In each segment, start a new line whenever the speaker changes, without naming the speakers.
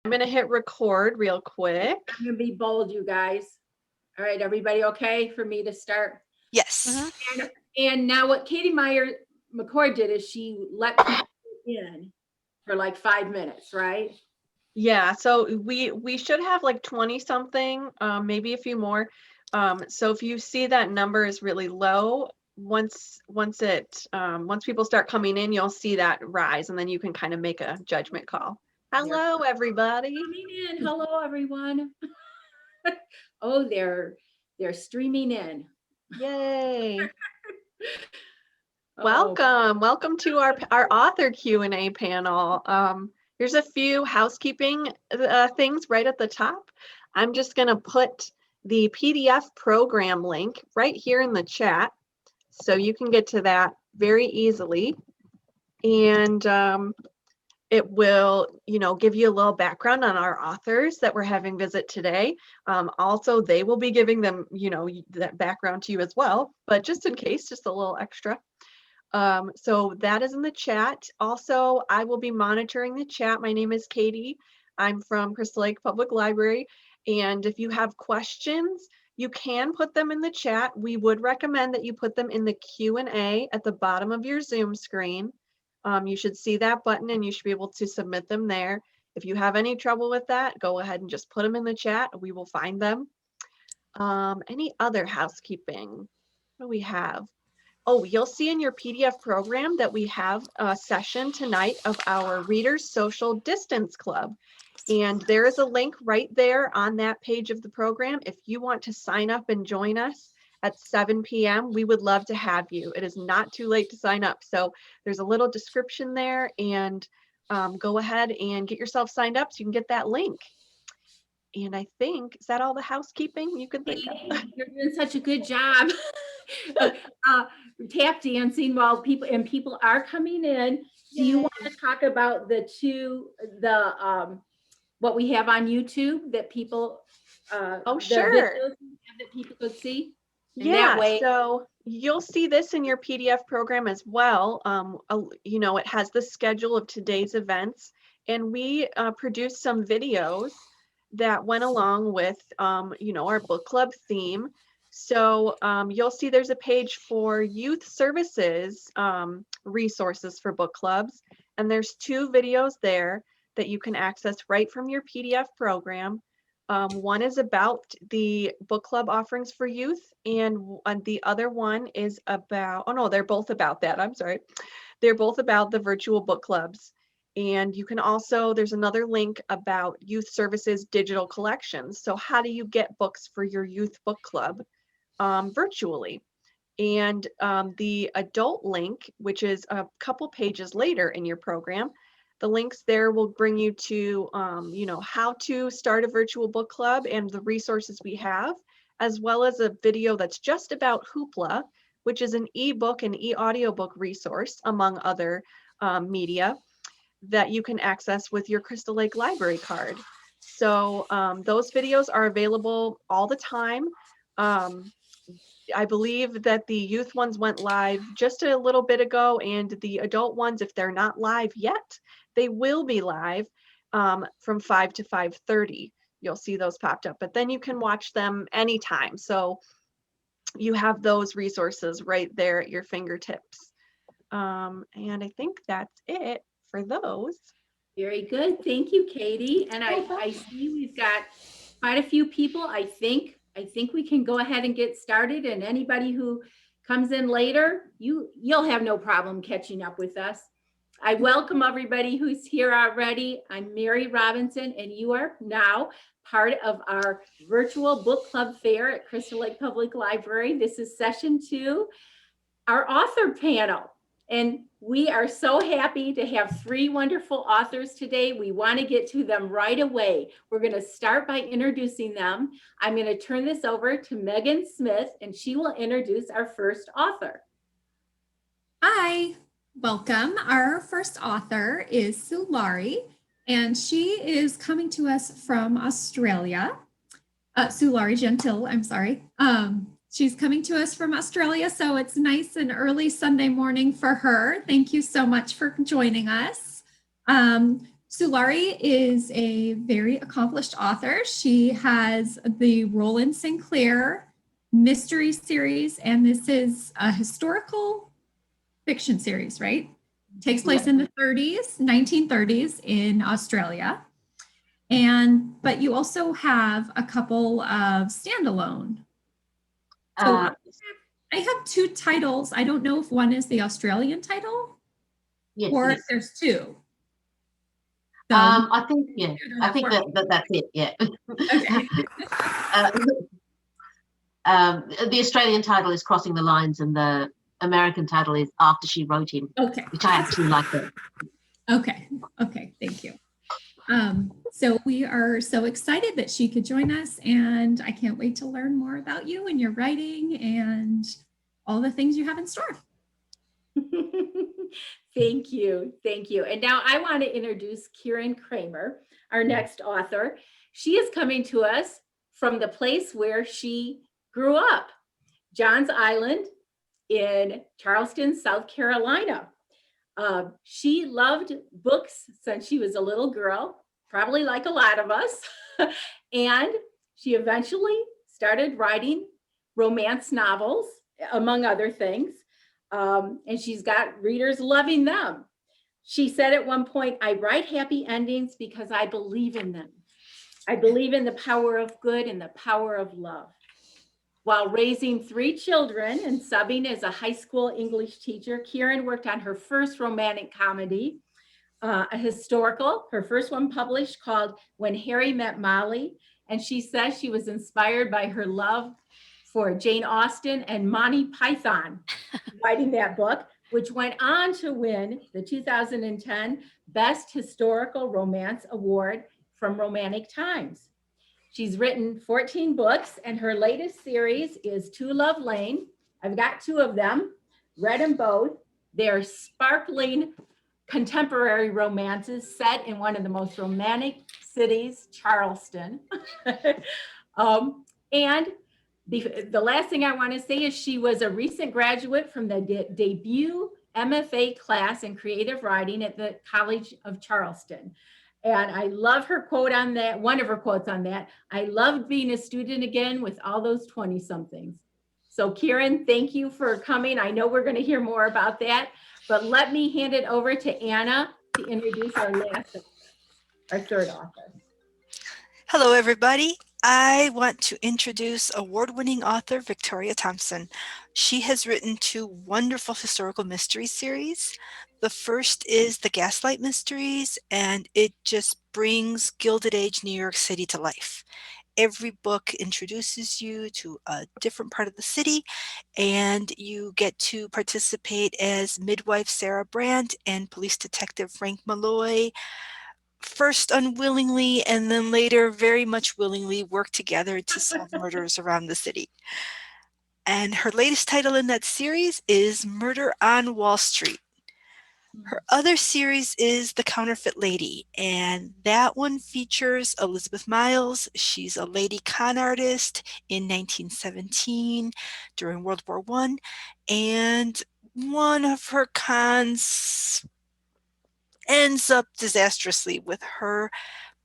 I'm going to hit record real quick.
I'm going to be bold, you guys. All right, everybody okay for me to start?
Yes.
And now what Katie McCoy did is she let people in for like 5 minutes, right?
Yeah, so we should have like 20 something, maybe a few more. So if you see that number is really low, once people start coming in, you'll see that rise, and then you can kind of make a judgment call. Hello, everybody.
Coming in. Hello, everyone. Oh, they're streaming in.
Yay. Welcome to our author Q&A panel. Here's a few housekeeping things right at the top. I'm just going to put the PDF program link right here in the chat, so you can get to that very easily. And it will, give you a little background on our authors that we're having visit today. Also, they will be giving them, that background to you as well, but just in case, just a little extra. So that is in the chat. Also, I will be monitoring the chat. My name is Katie. I'm from Crystal Lake Public Library. And if you have questions, you can put them in the chat. We would recommend that you put them in the Q&A at the bottom of your Zoom screen. You should see that button and you should be able to submit them there. If you have any trouble with that, go ahead and just put them in the chat. We will find them. Any other housekeeping? What do we have? Oh, you'll see in your PDF program that we have a session tonight of our Readers Social Distance Club. And there is a link right there on that page of the program. If you want to sign up and join us at 7 p.m., we would love to have you. It is not too late to sign up. So there's a little description there, and go ahead and get yourself signed up so you can get that link. And I think, is that all the housekeeping you can think of?
You're doing such a good job. Tap dancing while people are coming in. Do you want to talk about what we have on YouTube that people
sure,
that people could see?
Yeah, so you'll see this in your PDF program as well. It has the schedule of today's events, and we produced some videos that went along with, our book club theme. So you'll see there's a page for youth services resources for book clubs, and there's 2 videos there that you can access right from your PDF program. One is about the book club offerings for youth, and the other one is about, they're both about that. I'm sorry. They're both about the virtual book clubs. And you can also, there's another link about youth services digital collections. So how do you get books for your youth book club virtually? And the adult link, which is a couple pages later in your program, the links there will bring you to, how to start a virtual book club and the resources we have, as well as a video that's just about Hoopla, which is an ebook and e-audiobook resource, among other media, that you can access with your Crystal Lake Library card. So those videos are available all the time. I believe that the youth ones went live just a little bit ago, and the adult ones, if they're not live yet, they will be live from 5 to 5:30. You'll see those popped up, but then you can watch them anytime. So you have those resources right there at your fingertips. And I think that's it for those.
Very good. Thank you, Katie. And I see we've got quite a few people. I think we can go ahead and get started, and anybody who comes in later, you'll have no problem catching up with us. I welcome everybody who's here already. I'm Mary Robinson, and you are now part of our virtual book club fair at Crystal Lake Public Library. This is session 2, our author panel. And we are so happy to have 3 wonderful authors today. We want to get to them right away. We're going to start by introducing them. I'm going to turn this over to Megan Smith, and she will introduce our first author.
Hi, welcome. Our first author is Sulari, and she is coming to us from Australia. Sulari Gentill, I'm sorry. She's coming to us from Australia, so it's nice and early Sunday morning for her. Thank you so much for joining us. Sulari is a very accomplished author. She has the Rowland Sinclair Mystery series, and this is a historical fiction series, right? Takes place in the 1930s in Australia. But you also have a couple of standalone. So I have two titles. I don't know if one is the Australian title or if there's two. So,
I think that's it. Yeah.
Okay.
The Australian title is Crossing the Lines, and the American title is After She Wrote Him.
Okay.
Which I actually like that.
Okay. Thank you. So we are so excited that she could join us, and I can't wait to learn more about you and your writing and all the things you have in store.
Thank you. And now I want to introduce Kieran Kramer, our next author. She is coming to us from the place where she grew up, Johns Island in Charleston, South Carolina. She loved books since she was a little girl, probably like a lot of us. And she eventually started writing romance novels, among other things. And she's got readers loving them. She said at one point, I write happy endings because I believe in them. I believe in the power of good and the power of love. While raising 3 children and subbing as a high school English teacher, Kieran worked on her first romantic comedy, a historical, her first one published, called When Harry Met Molly. And she says she was inspired by her love for Jane Austen and Monty Python writing that book, which went on to win the 2010 Best Historical Romance Award from Romantic Times. She's written 14 books, and her latest series is To Love Lane. I've got 2 of them, read them both. They're sparkling contemporary romances set in one of the most romantic cities, Charleston. And the last thing I want to say is she was a recent graduate from the debut MFA class in creative writing at the College of Charleston. And I love her quote on that, one of her quotes on that. I loved being a student again with all those 20-somethings. So Kieran, thank you for coming. I know we're going to hear more about that, but let me hand it over to Anna to introduce our third author.
Hello, everybody. I want to introduce award-winning author Victoria Thompson. She has written 2 wonderful historical mystery series. The first is the Gaslight Mysteries, and it just brings Gilded Age New York City to life. Every book introduces you to a different part of the city, and you get to participate as midwife Sarah Brandt and police detective Frank Malloy, first unwillingly and then later very much willingly work together to solve murders around the city. And her latest title in that series is Murder on Wall Street. Her other series is The Counterfeit Lady, and that one features Elizabeth Miles. She's a lady con artist in 1917 during World War I, and one of her cons ends up disastrously with her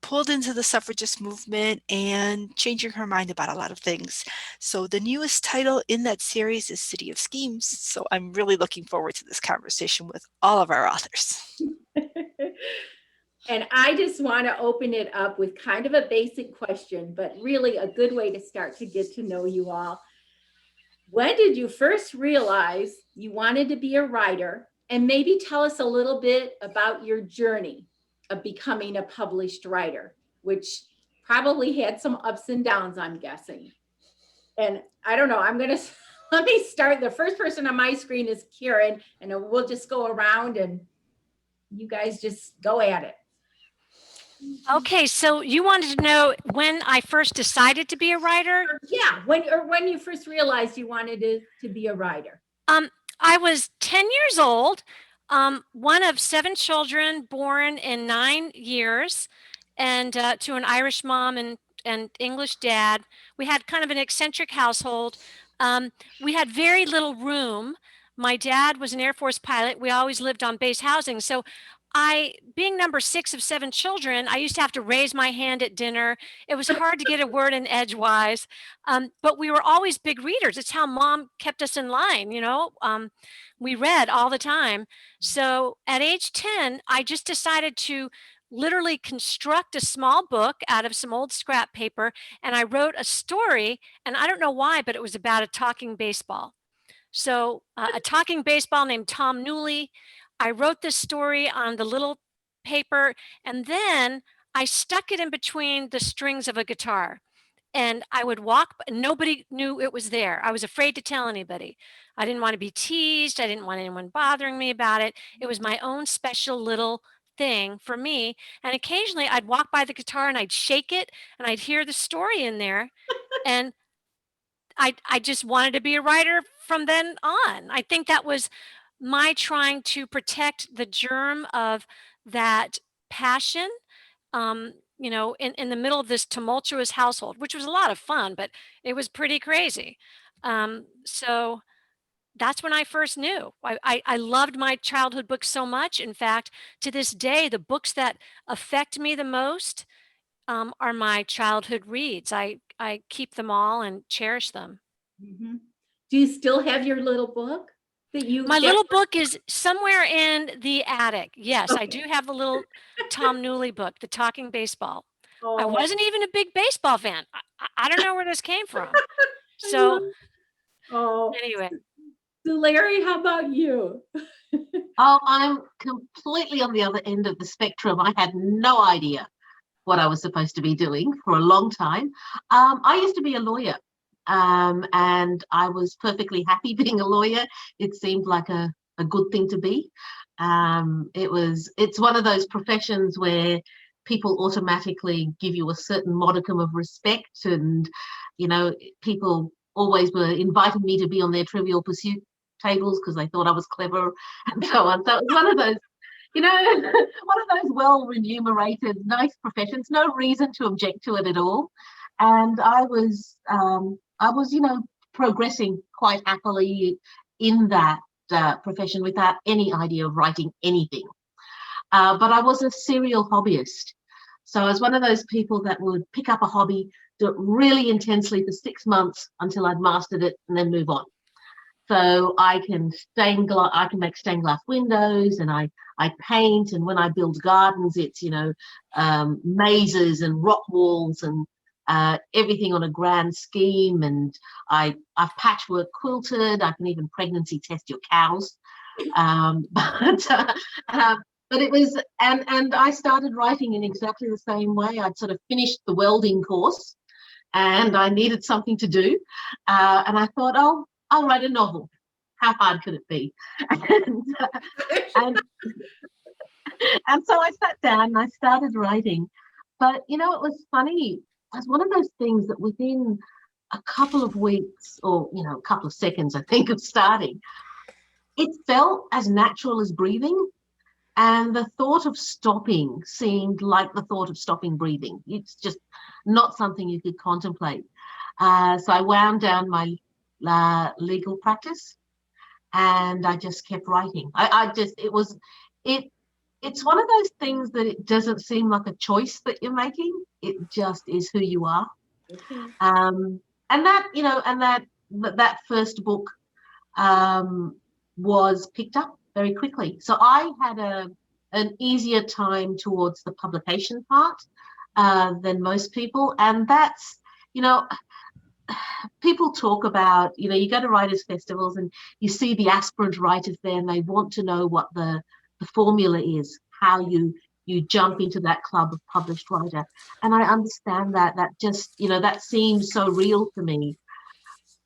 pulled into the suffragist movement and changing her mind about a lot of things. So the newest title in that series is City of Schemes. So I'm really looking forward to this conversation with all of our authors.
And I just want to open it up with kind of a basic question, but really a good way to start to get to know you all. When did you first realize you wanted to be a writer? And maybe tell us a little bit about your journey of becoming a published writer, which probably had some ups and downs, I'm guessing. And I don't know, let me start. The first person on my screen is Kieran, and we'll just go around and you guys just go at it.
Okay, so you wanted to know when I first decided to be a writer?
Yeah, when you first realized you wanted to be a writer.
I was 10 years old, one of 7 children born in 9 years, and to an Irish mom and English dad. We had kind of an eccentric household. We had very little room. My dad was an Air Force pilot. We always lived on base housing. So being number 6 of 7 children, I used to have to raise my hand at dinner. It was hard to get a word in edgewise, but we were always big readers. It's how mom kept us in line, you know. We read all the time. So at age 10, I just decided to literally construct a small book out of some old scrap paper, and I wrote a story, and I don't know why, but it was about a talking baseball. So a talking baseball named Tom Newley. I wrote this story on the little paper, and then I stuck it in between the strings of a guitar. And I would walk, and nobody knew it was there. I was afraid to tell anybody. I didn't want to be teased. I didn't want anyone bothering me about it. It was my own special little thing for me. And occasionally I'd walk by the guitar and I'd shake it and I'd hear the story in there. And I just wanted to be a writer from then on. I think that was my trying to protect the germ of that passion, you know, in the middle of this tumultuous household, which was a lot of fun, but it was pretty crazy. So that's when I first knew. I loved my childhood books so much. In fact, to this day, the books that affect me the most are my childhood reads. I keep them all and cherish them.
Mhm. Do you still have your little book that you?
My little book is somewhere in the attic. Yes, I do have the little Tom Newley book, The Talking Baseball. I
Oh,
wasn't even a big baseball fan. I don't know where this came from. So
oh,
anyway,
So Larry, how about you?
Oh, I'm completely on the other end of the spectrum. I had no idea what I was supposed to be doing for a long time. I used to be a lawyer, and I was perfectly happy being a lawyer. It seemed like a good thing to be. It's one of those professions where people automatically give you a certain modicum of respect, and you know, people always were inviting me to be on their Trivial Pursuit tables because they thought I was clever and so on. So it was one of those, you know, one of those well remunerated, nice professions, no reason to object to it at all. And I was, you know, progressing quite happily in that profession without any idea of writing anything. But I was a serial hobbyist. So I was one of those people that would pick up a hobby, do it really intensely for 6 months until I'd mastered it and then move on. So I can make stained glass windows, and I paint, and when I build gardens, it's, you know, mazes and rock walls and everything on a grand scheme. And I've patchwork quilted. I can even pregnancy test your cows. But it was, and I started writing in exactly the same way. I'd sort of finished the welding course, and I needed something to do, and I thought, oh, I'll write a novel. How hard could it be? And so I sat down and I started writing. But, you know, it was funny. It was one of those things that within a couple of weeks, or, you know, a couple of seconds, I think, of starting, it felt as natural as breathing. And the thought of stopping seemed like the thought of stopping breathing. It's just not something you could contemplate. So I wound down my legal practice, and I just kept writing. It's one of those things that it doesn't seem like a choice that you're making. It just is who you are.
Okay.
And that, you know, and that first book was picked up very quickly. So I had an easier time towards the publication part than most people. And that's, you know, people talk about, you know, you go to writers' festivals and you see the aspirant writers there, and they want to know what the formula is, how you jump into that club of published writer. And I understand that just, you know, that seems so real to me.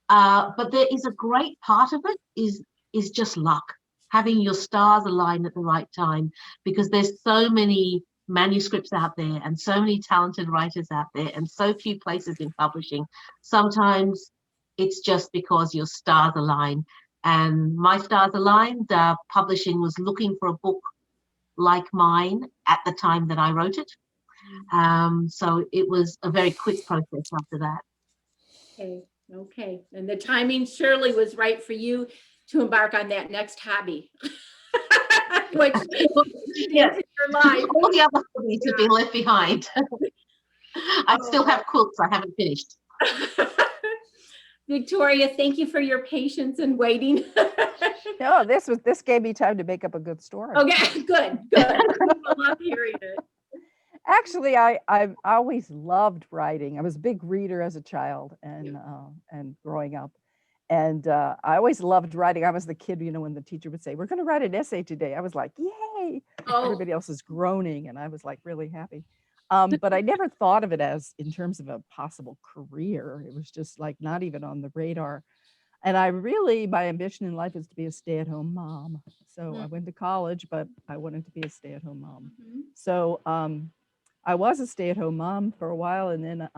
But there is a great part of it is just luck, having your stars align at the right time, because there's so many manuscripts out there and so many talented writers out there and so few places in publishing. Sometimes it's just because your stars align, and my stars aligned. Publishing was looking for a book like mine at the time that I wrote it. So it was a very quick process after that.
Okay. And the timing surely was right for you to embark on that next hobby. Which
Yes.
your life.
All the other hobbies have been left behind. I still have quilts I haven't finished.
Victoria, thank you for your patience and waiting.
No, this gave me time to make up a good story.
Okay, good. I love hearing it.
Actually, I've always loved writing. I was a big reader as a child and growing up. And I always loved writing. I was the kid, when the teacher would say, "We're going to write an essay today." I was like, "Yay!"
Oh.
Everybody else is groaning, and I was like really happy. But I never thought of it as in terms of a possible career. It was just like not even on the radar. And my ambition in life is to be a stay-at-home mom. So I went to college, but I wanted to be a stay-at-home mom.
Mhm.
So I was a stay-at-home mom for a while, and then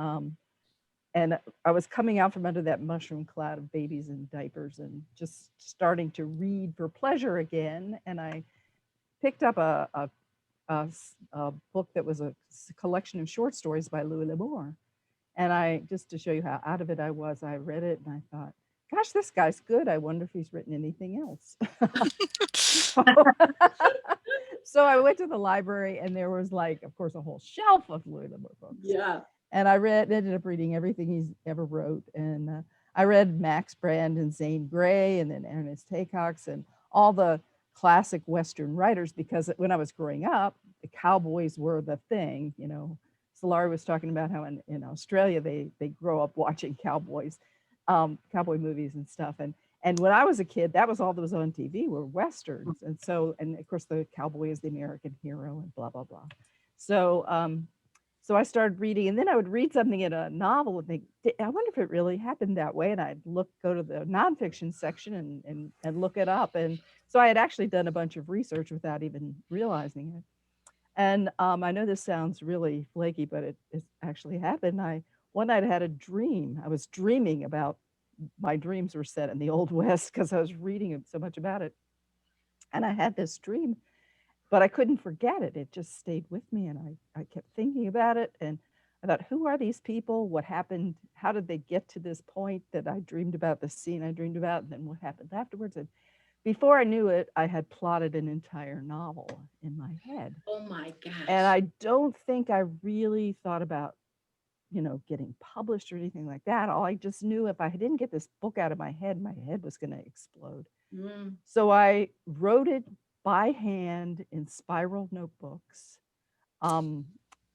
and I was coming out from under that mushroom cloud of babies and diapers and just starting to read for pleasure again. And I picked up a book that was a collection of short stories by Louis L'Amour. And just to show you how out of it I was, I read it and I thought, gosh, this guy's good. I wonder if he's written anything else. So I went to the library and there was of course, a whole shelf of Louis L'Amour books.
Yeah.
And I ended up reading everything he's ever wrote. And I read Max Brand and Zane Grey and then Ernest Haycox and all the classic Western writers, because when I was growing up, the cowboys were the thing. Sulari was talking about how in Australia, they grow up watching cowboy movies and stuff. And when I was a kid, that was all that was on TV were Westerns. And of course, the cowboy is the American hero and blah, blah, blah. So I started reading, and then I would read something in a novel and think, I wonder if it really happened that way. And I'd go to the nonfiction section and look it up. And so I had actually done a bunch of research without even realizing it. And I know this sounds really flaky, but it actually happened. One night I had a dream. I was dreaming about, my dreams were set in the Old West because I was reading so much about it. And I had this dream, but I couldn't forget it. It just stayed with me, and I kept thinking about it. And I thought, who are these people? What happened? How did they get to this point that I dreamed about, the scene I dreamed about, and then what happened afterwards? And before I knew it, I had plotted an entire novel in my head.
Oh my gosh.
And I don't think I really thought about, getting published or anything like that. All I just knew, if I didn't get this book out of my head was going to explode. So I wrote it by hand in spiral notebooks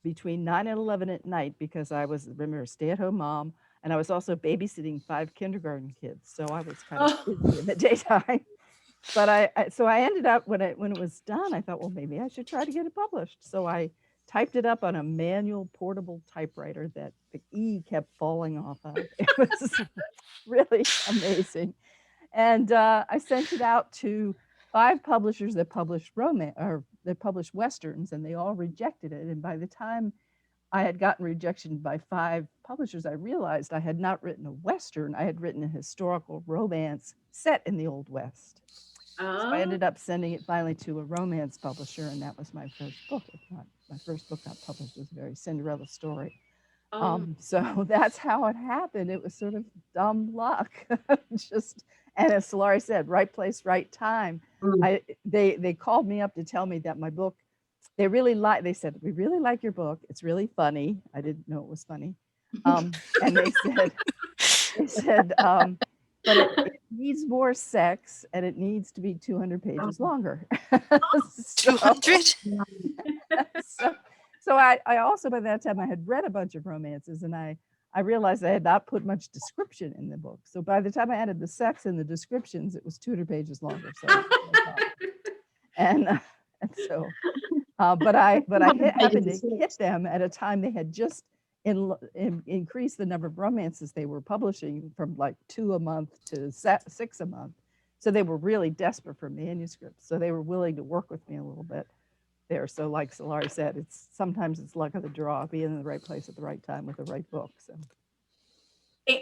between 9 and 11 at night, because I was, remember, a stay-at-home mom, and I was also babysitting 5 kindergarten kids. So I was kind of busy in the daytime. But I ended up, when it was done, I thought, well, maybe I should try to get it published. So I typed it up on a manual portable typewriter that the E kept falling off of. It was really amazing. And I sent it out to 5 publishers that published Westerns, and they all rejected it. And by the time I had gotten rejection by 5 publishers, I realized I had not written a Western. I had written a historical romance set in the Old West. So I ended up sending it finally to a romance publisher, and that was my first book. My first book got published. It was a very Cinderella story. So that's how it happened. It was sort of dumb luck. And as Sulari said, right place, right time. They called me up to tell me that my book, they said, we really like your book. It's really funny. I didn't know it was funny. And they said, but it needs more sex, and it needs to be 200 pages longer.
200?
So I also, by that time, I had read a bunch of romances, and I realized I had not put much description in the book. So by the time I added the sex and the descriptions, it was 200 pages longer. So, but I happened to hit them at a time they had just increased the number of romances they were publishing from 2 a month to 6 a month. So they were really desperate for manuscripts. So they were willing to work with me a little bit there. So like Sulari said, sometimes it's luck of the draw, being in the right place at the right time with the right book. So.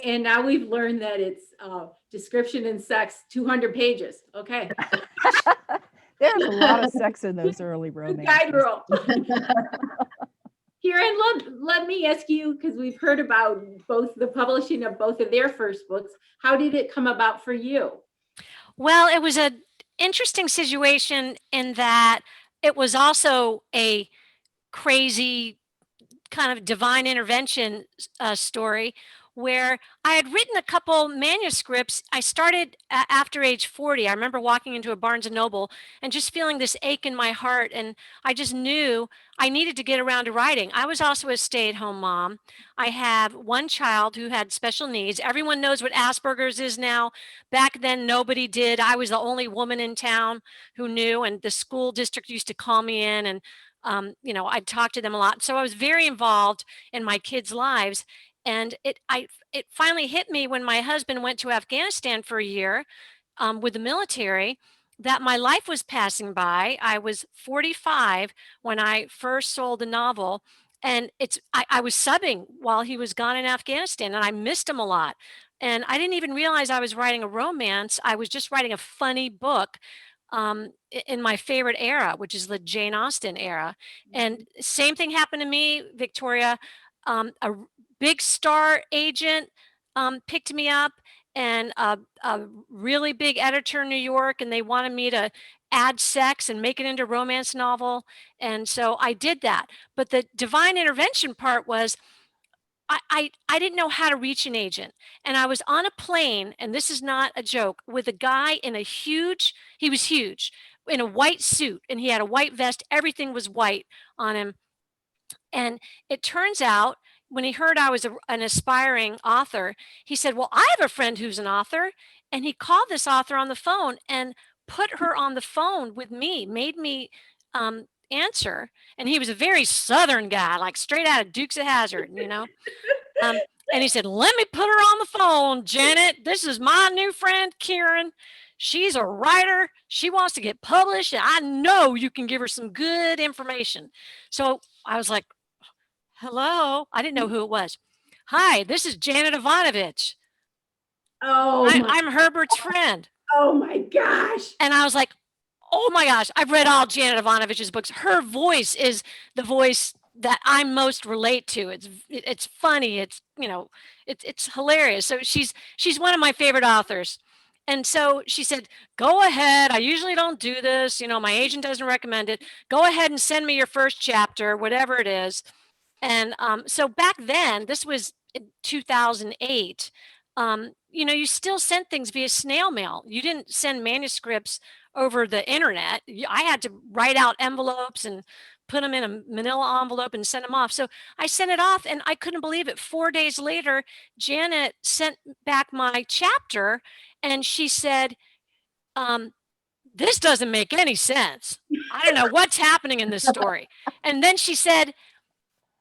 And now we've learned that it's description and sex, 200 pages. Okay.
There's a lot of sex in those early romances.
Guide rule. Kieran, let me ask you, because we've heard about both the publishing of both of their first books. How did it come about for you?
Well, it was interesting situation in that it was also a crazy kind of divine intervention story where I had written a couple manuscripts. I started after age 40. I remember walking into a Barnes and Noble and just feeling this ache in my heart. And I just knew I needed to get around to writing. I was also a stay-at-home mom. I have one child who had special needs. Everyone knows what Asperger's is now. Back then, nobody did. I was the only woman in town who knew, and the school district used to call me in and I'd talk to them a lot. So I was very involved in my kids' lives. And it finally hit me when my husband went to Afghanistan for a year with the military that my life was passing by. I was 45 when I first sold the novel. And I was subbing while he was gone in Afghanistan, and I missed him a lot. And I didn't even realize I was writing a romance. I was just writing a funny book in my favorite era, which is the Jane Austen era. And same thing happened to me, Victoria. A big star agent picked me up, and a really big editor in New York, and they wanted me to add sex and make it into a romance novel. And so I did that. But the divine intervention part was I didn't know how to reach an agent. And I was on a plane, and this is not a joke, with a guy in he was huge, in a white suit, and he had a white vest. Everything was white on him. And it turns out when he heard I was an aspiring author, he said, well, I have a friend who's an author. And he called this author on the phone and put her on the phone with me, made me answer. And he was a very Southern guy, like straight out of Dukes of Hazzard, and he said, let me put her on the phone, Janet. This is my new friend, Kieran. She's a writer. She wants to get published. And I know you can give her some good information. So I was like, hello. I didn't know who it was. Hi, this is Janet Ivanovich.
Oh,
I'm Herbert's friend.
Oh my gosh.
And I was like, oh my gosh, I've read all Janet Ivanovich's books. Her voice is the voice that I most relate to. It's funny. It's hilarious. So she's one of my favorite authors. And so she said, go ahead. I usually don't do this. My agent doesn't recommend it. Go ahead and send me your first chapter, whatever it is. And so back then, this was in 2008, you still sent things via snail mail. You didn't send manuscripts over the internet. I had to write out envelopes and put them in a manila envelope and send them off. So I sent it off, and I couldn't believe it. 4 days later, Janet sent back my chapter, and she said, this doesn't make any sense. I don't know what's happening in this story. And then she said,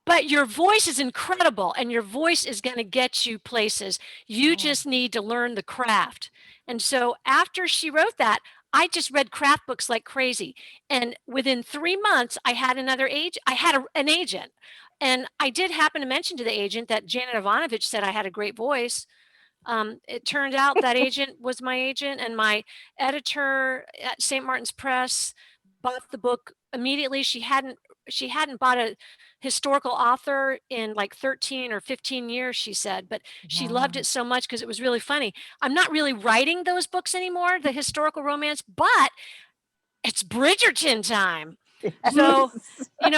but your voice is incredible, and your voice is going to get you places. You just need to learn the craft. And so after she wrote that, I just read craft books like crazy. And within 3 months, I had an agent. And I did happen to mention to the agent that Janet Ivanovich said I had a great voice. It turned out that agent was my agent, and my editor at St. Martin's Press bought the book immediately. She hadn't bought a historical author in like 13 or 15 years, she said, but she loved it so much because it was really funny. I'm not really writing those books anymore, the historical romance, but it's Bridgerton time. So, my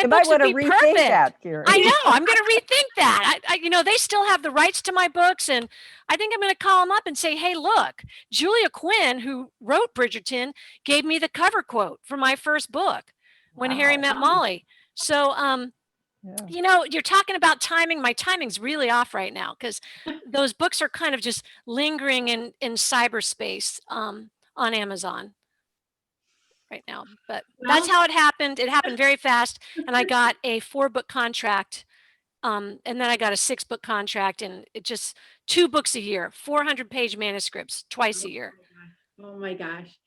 You
books
might
would be
want to rethink
perfect.
that, Kieran.
I know, I'm going to rethink that. They still have the rights to my books, and I think I'm going to call them up and say, hey, look, Julia Quinn, who wrote Bridgerton, gave me the cover quote for my first book, When Harry Met Molly. So, you're talking about timing. My timing's really off right now because those books are kind of just lingering in cyberspace on Amazon right now. But that's how it happened. It happened very fast, and I got a 4-book contract, and then I got a 6-book contract, and it just 2 books a year, 400-page manuscripts twice a year.
Oh my gosh.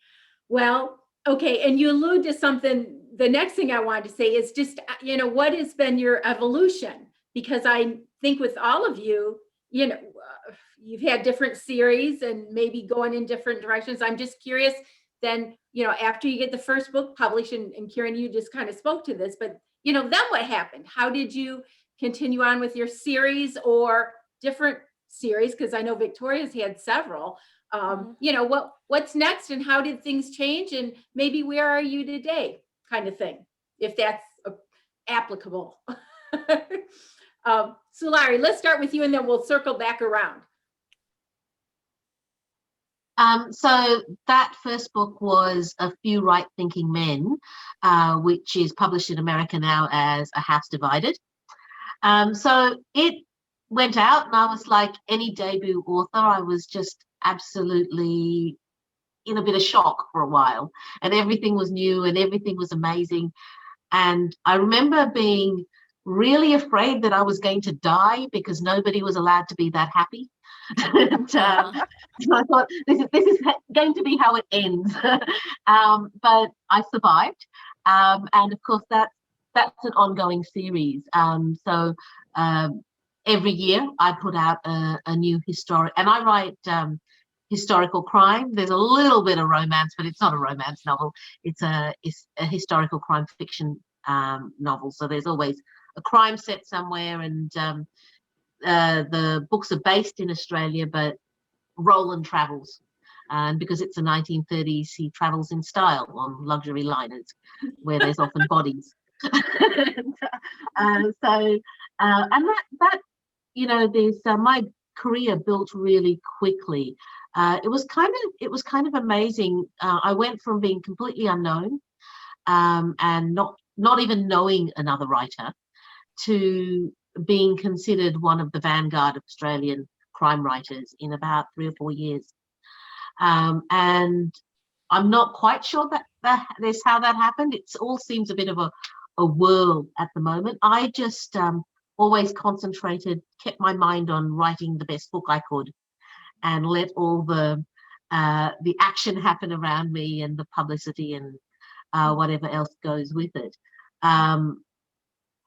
Well, okay. And you allude to something. The next thing I wanted to say is just, what has been your evolution? Because I think with all of you, you've had different series and maybe going in different directions. I'm just curious then, after you get the first book published, and Kieran, you just kind of spoke to this, but, then what happened? How did you continue on with your series or different series? Because I know Victoria's had several. You know, what's next and how did things change and maybe where are you today kind of thing, if that's applicable. So Lari, let's start with you and then we'll circle back around.
So that first book was A Few Right-Thinking Men, which is published in America now as A House Divided. So it went out and I was like any debut author, I was just absolutely in a bit of shock for a while, and everything was new and everything was amazing. And I remember being really afraid that I was going to die because nobody was allowed to be that happy. And so I thought this is going to be how it ends. But I survived, and of course that's an ongoing series. So every year I put out a new historic, and I write historical crime. There's a little bit of romance, but it's not a romance novel. It's a historical crime fiction novel. So there's always a crime set somewhere, and the books are based in Australia, but Rowland travels, and because it's the 1930s, he travels in style on luxury liners where there's often bodies. And that you know, there's my career built really quickly. It was kind of amazing. I went from being completely unknown and not even knowing another writer to being considered one of the vanguard of Australian crime writers in about 3 or 4 years. And I'm not quite sure that is how that happened. It all seems a bit of a whirl at the moment. I just always concentrated, kept my mind on writing the best book I could, and let all the action happen around me and the publicity and whatever else goes with it.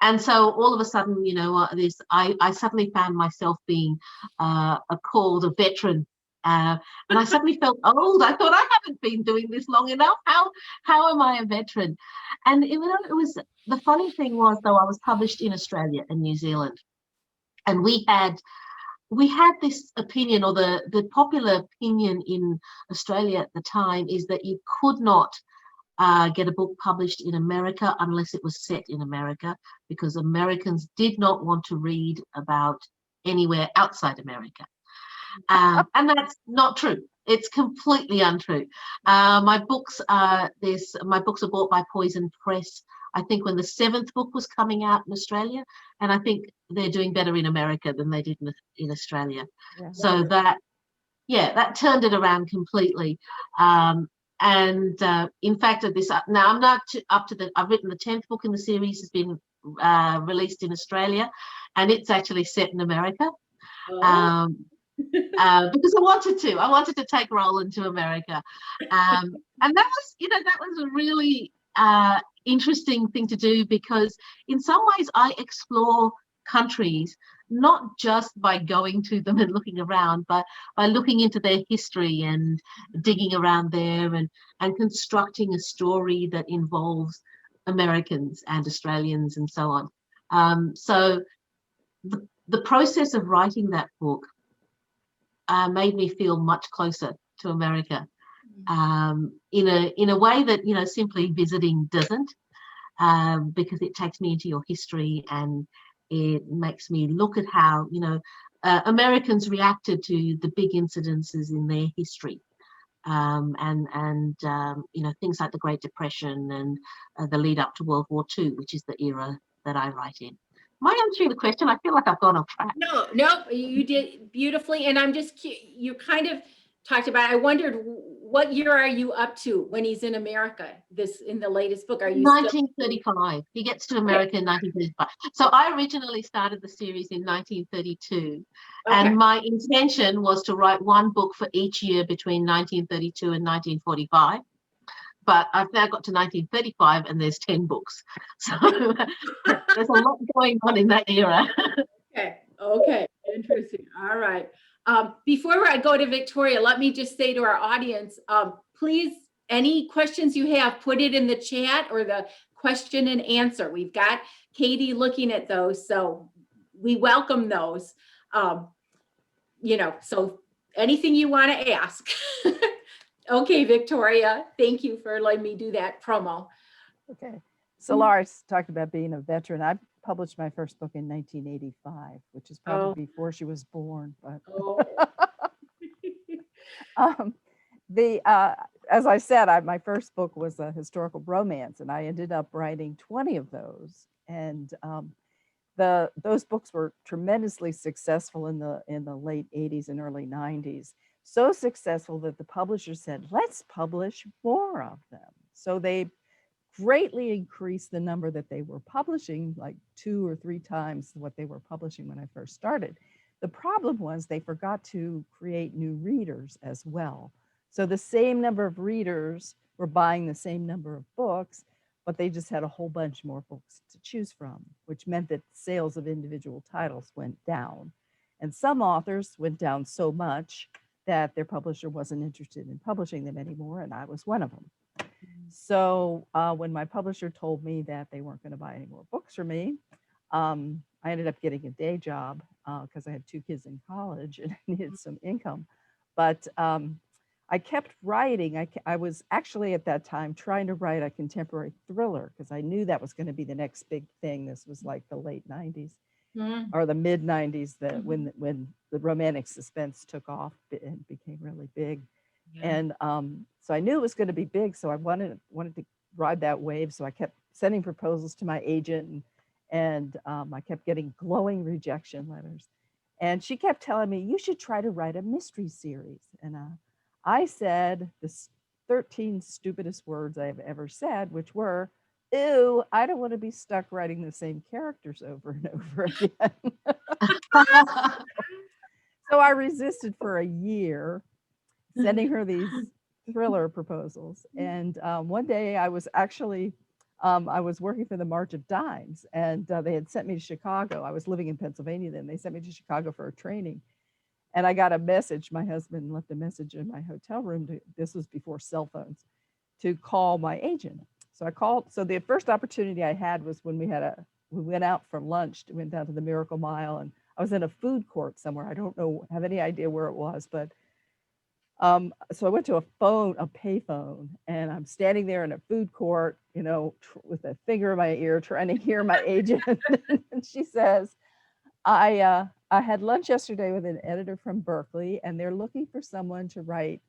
And so all of a sudden, you know, I suddenly found myself being called a veteran, and I suddenly felt old. I thought I haven't been doing this long enough. How am I a veteran? And it was the funny thing was, though, I was published in Australia and New Zealand, and we had this opinion, or the popular opinion in Australia at the time is that you could not get a book published in America unless it was set in America, because Americans did not want to read about anywhere outside America. And that's not true. It's completely untrue. My books are bought by Poison Press, I think, when the 7th book was coming out in Australia, and I think they're doing better in America than they did in Australia. Yeah. So that turned it around completely. And in fact, now I'm not up to I've written the 10th book in the series, has been released in Australia, and it's actually set in America. Oh. Because I wanted to take Rowland to America, and that was a really interesting thing to do, because in some ways I explore countries not just by going to them and looking around, but by looking into their history and digging around there and constructing a story that involves Americans and Australians and so on. So the process of writing that book made me feel much closer to America, in a way that, you know, simply visiting doesn't, because it takes me into your history and it makes me look at how, you know, Americans reacted to the big incidences in their history, and you know, things like the Great Depression and the lead up to World War II, which is the era that I write in. Am I answering the question? I feel like I've gone off track.
No, you did beautifully. And I'm just, you kind of talked about, I wondered, what year are you up to when he's in America, in the latest book? Are you
1935. He gets to America in 1935. So I originally started the series in 1932. Okay. And my intention was to write one book for each year between 1932 and 1945. But I've now got to 1935 and there's 10 books. So there's a lot going on in that era.
Okay, interesting. All right. Before I go to Victoria, let me just say to our audience, please, any questions you have, put it in the chat or the question and answer. We've got Katie looking at those, so we welcome those. You know, so anything you want to ask. Okay, Victoria, thank you for letting me do that promo.
Okay. So Lari's talked about being a veteran. I published my first book in 1985, which is probably before she was born. But um, as I said, my first book was a historical romance, and I ended up writing 20 of those. And those books were tremendously successful in the late 80s and early 90s. So successful that the publisher said, let's publish more of them. So they greatly increased the number that they were publishing, like 2 or 3 times what they were publishing when I first started. The problem was they forgot to create new readers as well. So the same number of readers were buying the same number of books, but they just had a whole bunch more books to choose from, which meant that sales of individual titles went down. And some authors went down so much that their publisher wasn't interested in publishing them anymore, and I was one of them. So when my publisher told me that they weren't going to buy any more books from me, I ended up getting a day job because I had 2 kids in college and I needed some income. But I kept writing. I was actually at that time trying to write a contemporary thriller because I knew that was going to be the next big thing. This was like the late 90s or the mid 90s, that when the romantic suspense took off and became really big. And so I knew it was going to be big. So I wanted to ride that wave. So I kept sending proposals to my agent, and I kept getting glowing rejection letters. And she kept telling me, you should try to write a mystery series. And I said the 13 stupidest words I have ever said, which were, ew, I don't want to be stuck writing the same characters over and over again. So I resisted for a year, sending her these thriller proposals. And one day I was actually, I was working for the March of Dimes, and they had sent me to Chicago. I was living in Pennsylvania then. They sent me to Chicago for a training. And I got a message. My husband left a message in my hotel room. This was before cell phones, to call my agent. So I called. So the first opportunity I had was when we went out for lunch. We went down to the Miracle Mile, and I was in a food court somewhere. I don't have any idea where it was, but so I went to a payphone, and I'm standing there in a food court, with a finger in my ear, trying to hear my agent. And she says, I had lunch yesterday with an editor from Berkeley, and they're looking for someone to write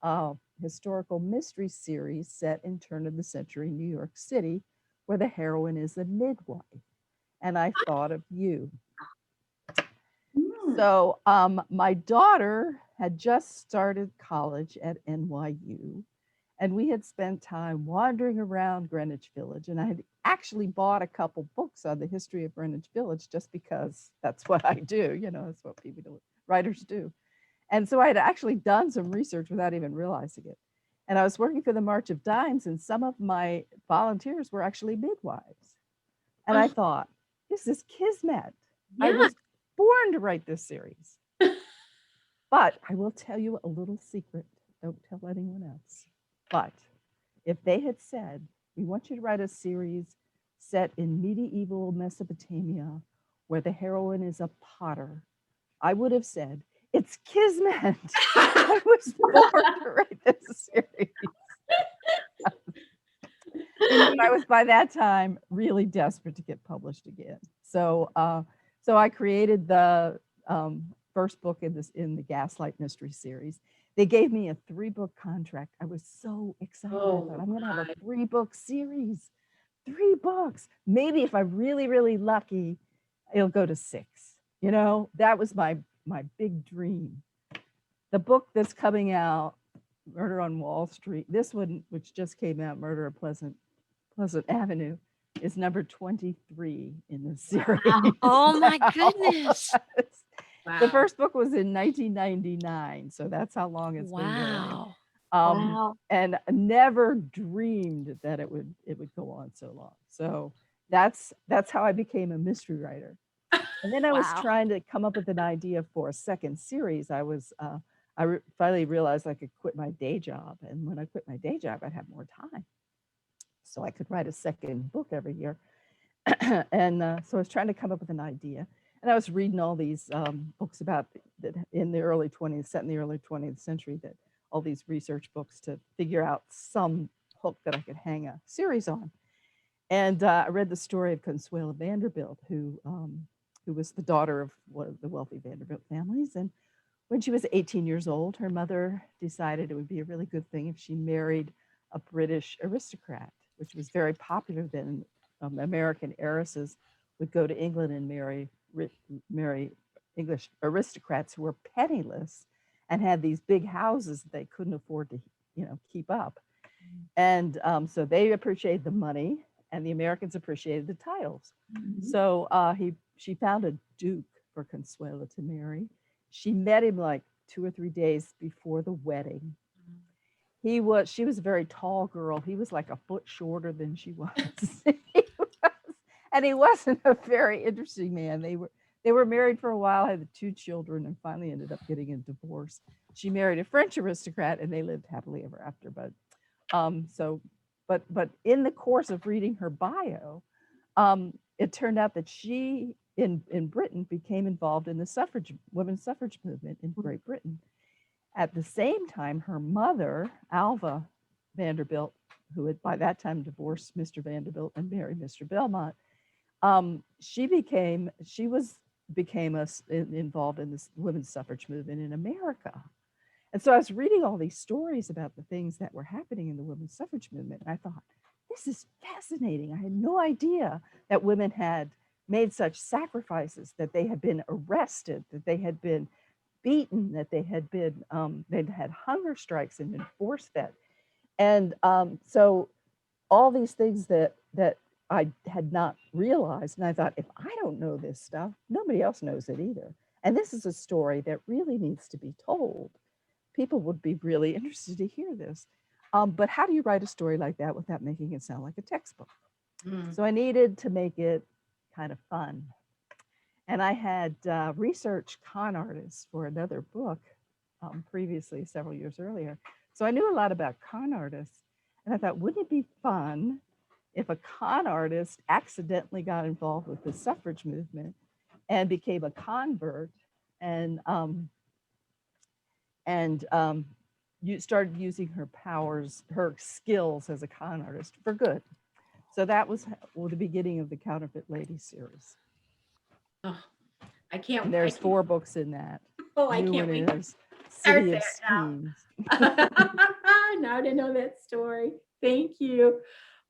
a historical mystery series set in turn of the century New York City, where the heroine is a midwife. And I thought of you. So my daughter had just started college at NYU, and we had spent time wandering around Greenwich Village, and I had actually bought a couple books on the history of Greenwich Village just because that's what I do, that's what writers do. And so I had actually done some research without even realizing it. And I was working for the March of Dimes, and some of my volunteers were actually midwives. And I thought, this is kismet. Yeah. I was born to write this series. But I will tell you a little secret. Don't tell anyone else. But if they had said, we want you to write a series set in medieval Mesopotamia where the heroine is a potter, I would have said, it's kismet. I was born to write this series. And I was, by that time, really desperate to get published again. So I created the first book in the Gaslight Mystery series. They gave me a 3-book contract. I was so excited. I thought, I'm going to have a 3-book series. 3 books. Maybe if I'm really, really lucky, it'll go to 6. That was my big dream. The book that's coming out, Murder on Wall Street, this one, which just came out, Murder at Pleasant Avenue, is number 23 in the series.
Oh my goodness.
Wow.
The first book was in 1999, so that's how long it's been going. Wow. And never dreamed that it would go on so long. So that's how I became a mystery writer. And then I was trying to come up with an idea for a second series. I finally realized I could quit my day job, and when I quit my day job, I'd have more time, so I could write a second book every year. And so I was trying to come up with an idea. And I was reading all these books about that in the early 20th, set in the early 20th century, that all these research books to figure out some hook that I could hang a series on. And I read the story of Consuela Vanderbilt, who was the daughter of one of the wealthy Vanderbilt families. And when she was 18 years old, her mother decided it would be a really good thing if she married a British aristocrat, which was very popular then. American heiresses would go to England and marry English aristocrats who were penniless and had these big houses that they couldn't afford to, keep up. And so they appreciated the money, and the Americans appreciated the titles. Mm-hmm. So she found a duke for Consuela to marry. She met him like 2 or 3 days before the wedding. She was a very tall girl. He was like a foot shorter than she was. And he wasn't a very interesting man. They were married for a while, had 2 children, and finally ended up getting a divorce. She married a French aristocrat, and they lived happily ever after. But in the course of reading her bio, it turned out that she in Britain became involved in the women's suffrage movement in Great Britain. At the same time, her mother, Alva Vanderbilt, who had by that time divorced Mr. Vanderbilt and married Mr. Belmont, she became involved in this women's suffrage movement in America. And so I was reading all these stories about the things that were happening in the women's suffrage movement. And I thought, this is fascinating. I had no idea that women had made such sacrifices, that they had been arrested, that they had been beaten, that they had been, they'd had hunger strikes and been force-fed. And so all these things that I had not realized. And I thought, if I don't know this stuff, nobody else knows it either. And this is a story that really needs to be told. People would be really interested to hear this. But how do you write a story like that without making it sound like a textbook? So I needed to make it kind of fun. And I had researched con artists for another book previously, several years earlier. So I knew a lot about con artists. And I thought, wouldn't it be fun if a con artist accidentally got involved with the suffrage movement and became a convert and you started using her powers, her skills as a con artist for good. So that was the beginning of the Counterfeit Lady series.
Oh, I can't.
And there's 4 books in that.
Oh, I can't wait.
There's City of Schemes.
Now to know that story. Thank you.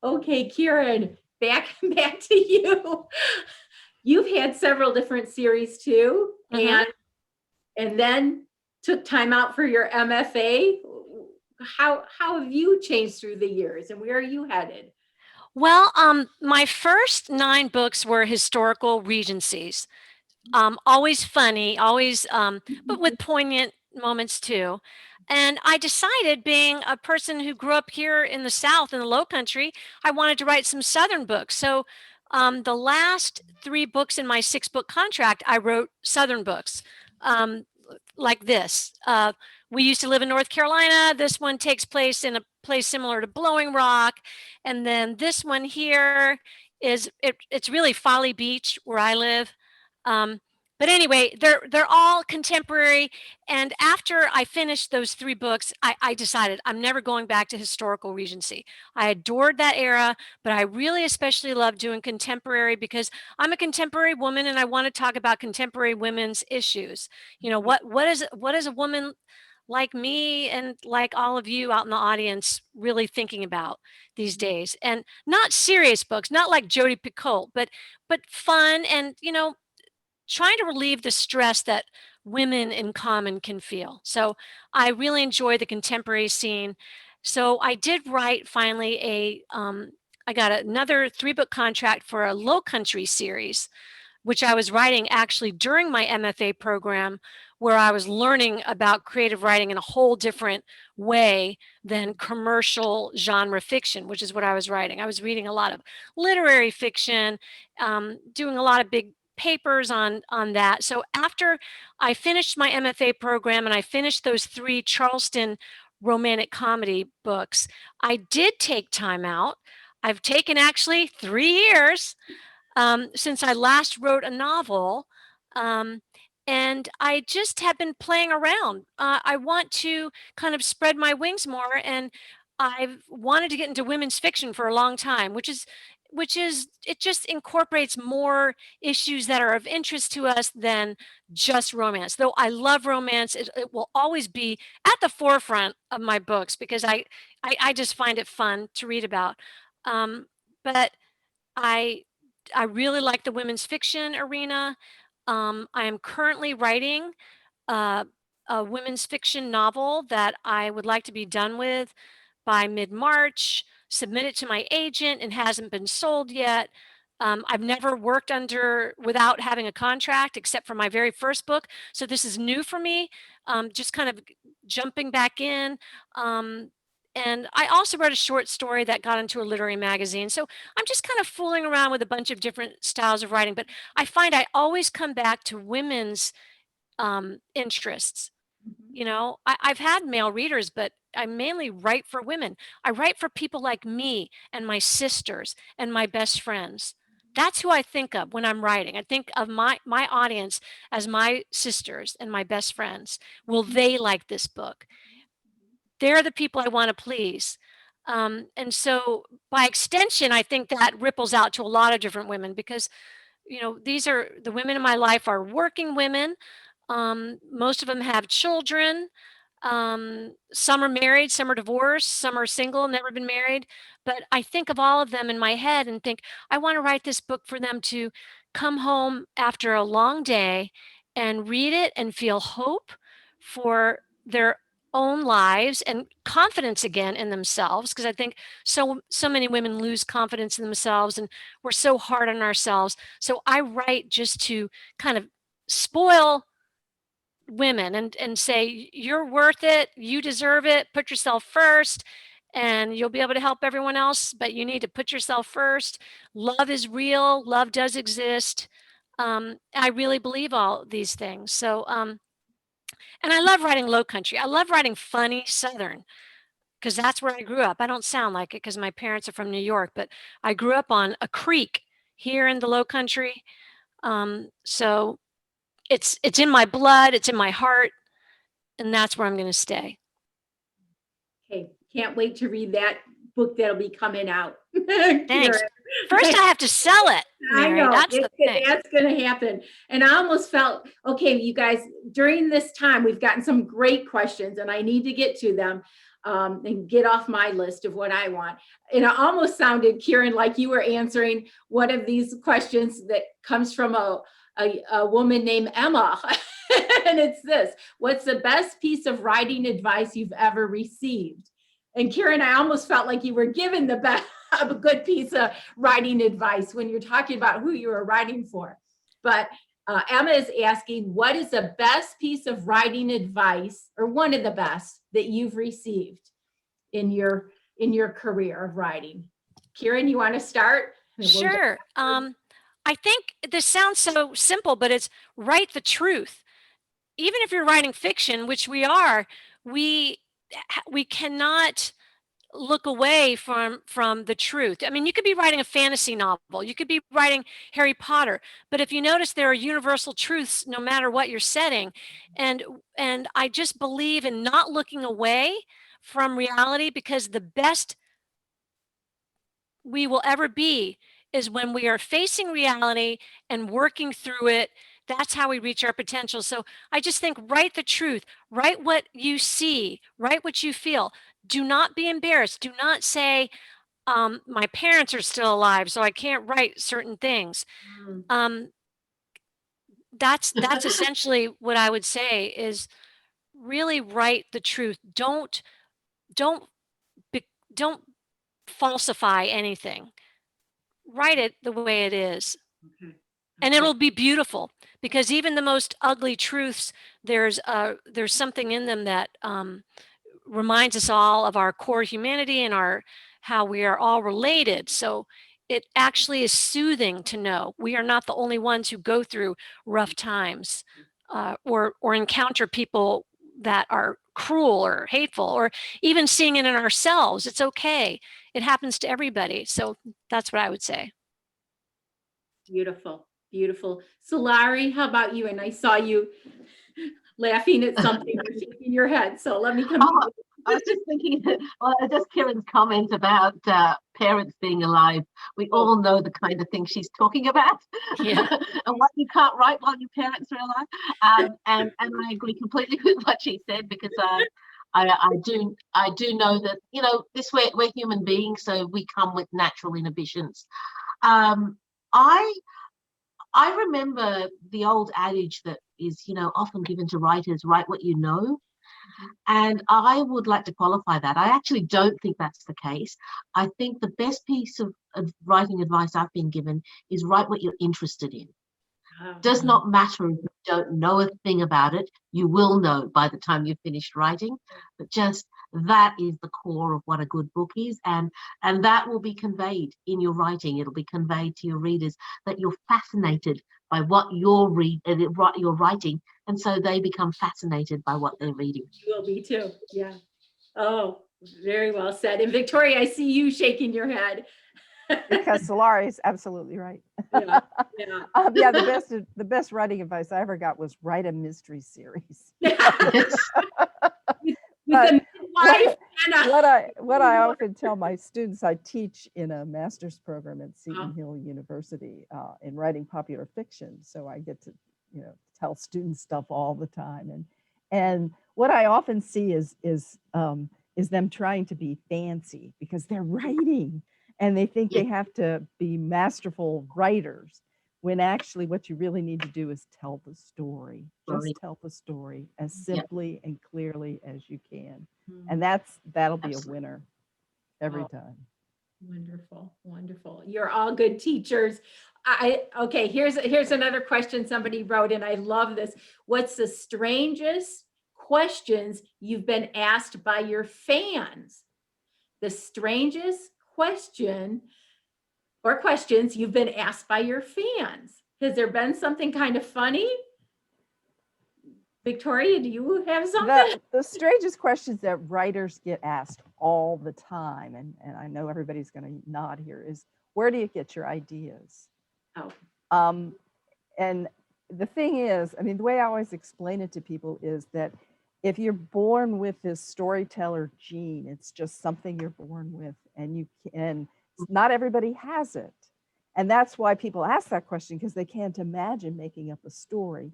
Okay, Kieran, back to you. You've had several different series too, and then took time out for your MFA. How have you changed through the years, and where are you headed?
Well, my first 9 books were historical regencies. Always funny, always, but with poignant moments too. And I decided, being a person who grew up here in the South, in the Low Country, I wanted to write some Southern books. So the last 3 books in my 6-book contract, I wrote Southern books, like this. We used to live in North Carolina. This one takes place in a place similar to Blowing Rock. And then this one here it's really Folly Beach, where I live. But anyway, they're all contemporary. And after I finished those 3 books, I decided I'm never going back to historical Regency. I adored that era, but I really especially love doing contemporary because I'm a contemporary woman and I want to talk about contemporary women's issues. You know, what is a woman like me and like all of you out in the audience really thinking about these days? And not serious books, not like Jodi Picoult, but fun and, you know, trying to relieve the stress that women in common can feel. So I really enjoy the contemporary scene. So I did write finally I got another 3-book contract for a Low Country series, which I was writing actually during my MFA program, where I was learning about creative writing in a whole different way than commercial genre fiction, which is what I was writing. I was reading a lot of literary fiction, doing a lot of big papers on that. So after I finished my MFA program and I finished those 3 Charleston romantic comedy books, I did take time out. I've taken actually 3 years since I last wrote a novel. And I just have been playing around. I want to kind of spread my wings more, and I've wanted to get into women's fiction for a long time, which is it just incorporates more issues that are of interest to us than just romance. Though I love romance, it will always be at the forefront of my books because I just find it fun to read about. But I I really like the women's fiction arena. I am currently writing uh, a women's fiction novel that I would like to be done with by mid-March, submit it to my agent and hasn't been sold yet. I've never worked without having a contract except for my very first book. So this is new for me, just kind of jumping back in. And I also wrote a short story that got into a literary magazine. So I'm just kind of fooling around with a bunch of different styles of writing, but I find I always come back to women's interests. You know, I've had male readers, but I mainly write for women. I write for people like me and my sisters and my best friends. That's who I think of when I'm writing. I think of my audience as my sisters and my best friends. Will they like this book? They're the people I want to please. And so by extension, I think that ripples out to a lot of different women because, you know, these are the women in my life are working women. Most of them have children. Some are married, some are divorced, some are single, never been married. But I think of all of them in my head and think, I want to write this book for them to come home after a long day and read it and feel hope for their own lives and confidence again in themselves. Because I think so many women lose confidence in themselves and we're so hard on ourselves. So I write just to kind of spoil women and say you're worth it, you deserve it, put yourself first and you'll be able to help everyone else, but you need to put yourself first. Love is real, love does exist. I really believe all these things. So and I love writing low country. I love writing funny Southern because that's where I grew up. I don't sound like it because my parents are from New York, but I grew up on a creek here in the low country. So it's in my blood, it's in my heart, and that's where I'm going to stay.
Okay, can't wait to read that book that'll be coming out.
Thanks. First, I have to sell it. Mary.
I know
that's the thing.
That's going to happen. And I almost felt, okay, you guys, during this time, we've gotten some great questions, and I need to get to them and get off my list of what I want. And it almost sounded, Kieran, like you were answering one of these questions that comes from a woman named Emma. And it's this: what's the best piece of writing advice you've ever received? And Kieran, I almost felt like you were given a good piece of writing advice when you're talking about who you were writing for. But Emma is asking, what is the best piece of writing advice, or one of the best, that you've received in your career of writing? Kieran, you want to start?
Sure. I think this sounds so simple, but it's write the truth. Even if you're writing fiction, which we are, we cannot look away from the truth. I mean, you could be writing a fantasy novel, you could be writing Harry Potter, but if you notice, there are universal truths no matter what you're setting. And I just believe in not looking away from reality, because the best we will ever be is when we are facing reality and working through it. That's how we reach our potential. So I just think, write the truth, write what you see, write what you feel. Do not be embarrassed. Do not say, my parents are still alive, so I can't write certain things. That's essentially what I would say, is really write the truth. Don't falsify anything. Write it the way it is.
Okay.
And it'll be beautiful, because even the most ugly truths, there's something in them that reminds us all of our core humanity and how we are all related. So it actually is soothing to know we are not the only ones who go through rough times or encounter people that are cruel or hateful, or even seeing it in ourselves. It's okay. It happens to everybody. So that's what I would say.
Beautiful. Beautiful. Sulari, how about you? And I saw you laughing at something or shaking your head. So let me come to
Oh,
you.
I was just thinking, well, just Kieran's comment about parents being alive. We all know the kind of thing she's talking about,
Yeah.
and what you can't write while your parents are alive. And I agree completely with what she said, because I do know that, you know, we're human beings, so we come with natural inhibitions. I remember the old adage that is, you know, often given to writers: write what you know. And I would like to qualify that. I actually don't think that's the case. I think the best piece of writing advice I've been given is write what you're interested in. Does not matter if you don't know a thing about it. You will know by the time you've finished writing. But just that is the core of what a good book is, and that will be conveyed in your writing. It'll be conveyed to your readers that you're fascinated by what you're writing, and so they become fascinated by what they're reading.
You will be too. Yeah. Oh, very well said. And Victoria, I see you shaking your head.
Because Sulari is absolutely right.
Yeah, yeah.
Yeah, the best writing advice I ever got was write a mystery series.
Yes.
With a midwife and a
What I often tell my students, I teach in a master's program at Seton Hill University in writing popular fiction, so I get to, you know, tell students stuff all the time, and what I often see is them trying to be fancy because they're writing. And they think they have to be masterful writers, when actually what you really need to do is tell the story. Just tell the story as simply and clearly as you can. And that'll be a winner every time.
Wonderful, wonderful. You're all good teachers. Okay, here's another question somebody wrote, and I love this. What's the strangest questions you've been asked by your fans? The strangest question or questions you've been asked by your fans. Has there been something kind of funny? Victoria, do you have something?
The strangest questions that writers get asked all the time, and I know everybody's going to nod here, is where do you get your ideas?
Oh.
And the thing is, I mean, the way I always explain it to people is that if you're born with this storyteller gene, it's just something you're born with, and not everybody has it. And that's why people ask that question, because they can't imagine making up a story.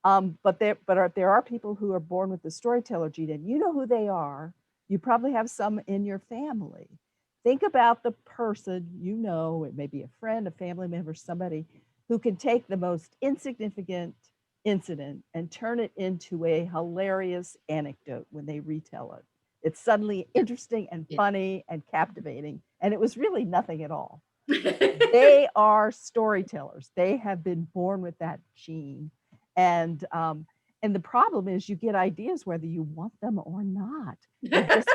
But there are people who are born with the storyteller gene, and you know who they are. You probably have some in your family. Think about the person, you know, it may be a friend, a family member, somebody who can take the most insignificant incident and turn it into a hilarious anecdote when they retell it. It's suddenly interesting and funny and captivating, and it was really nothing at all. They are storytellers. They have been born with that gene, and the problem is you get ideas whether you want them or not. They're just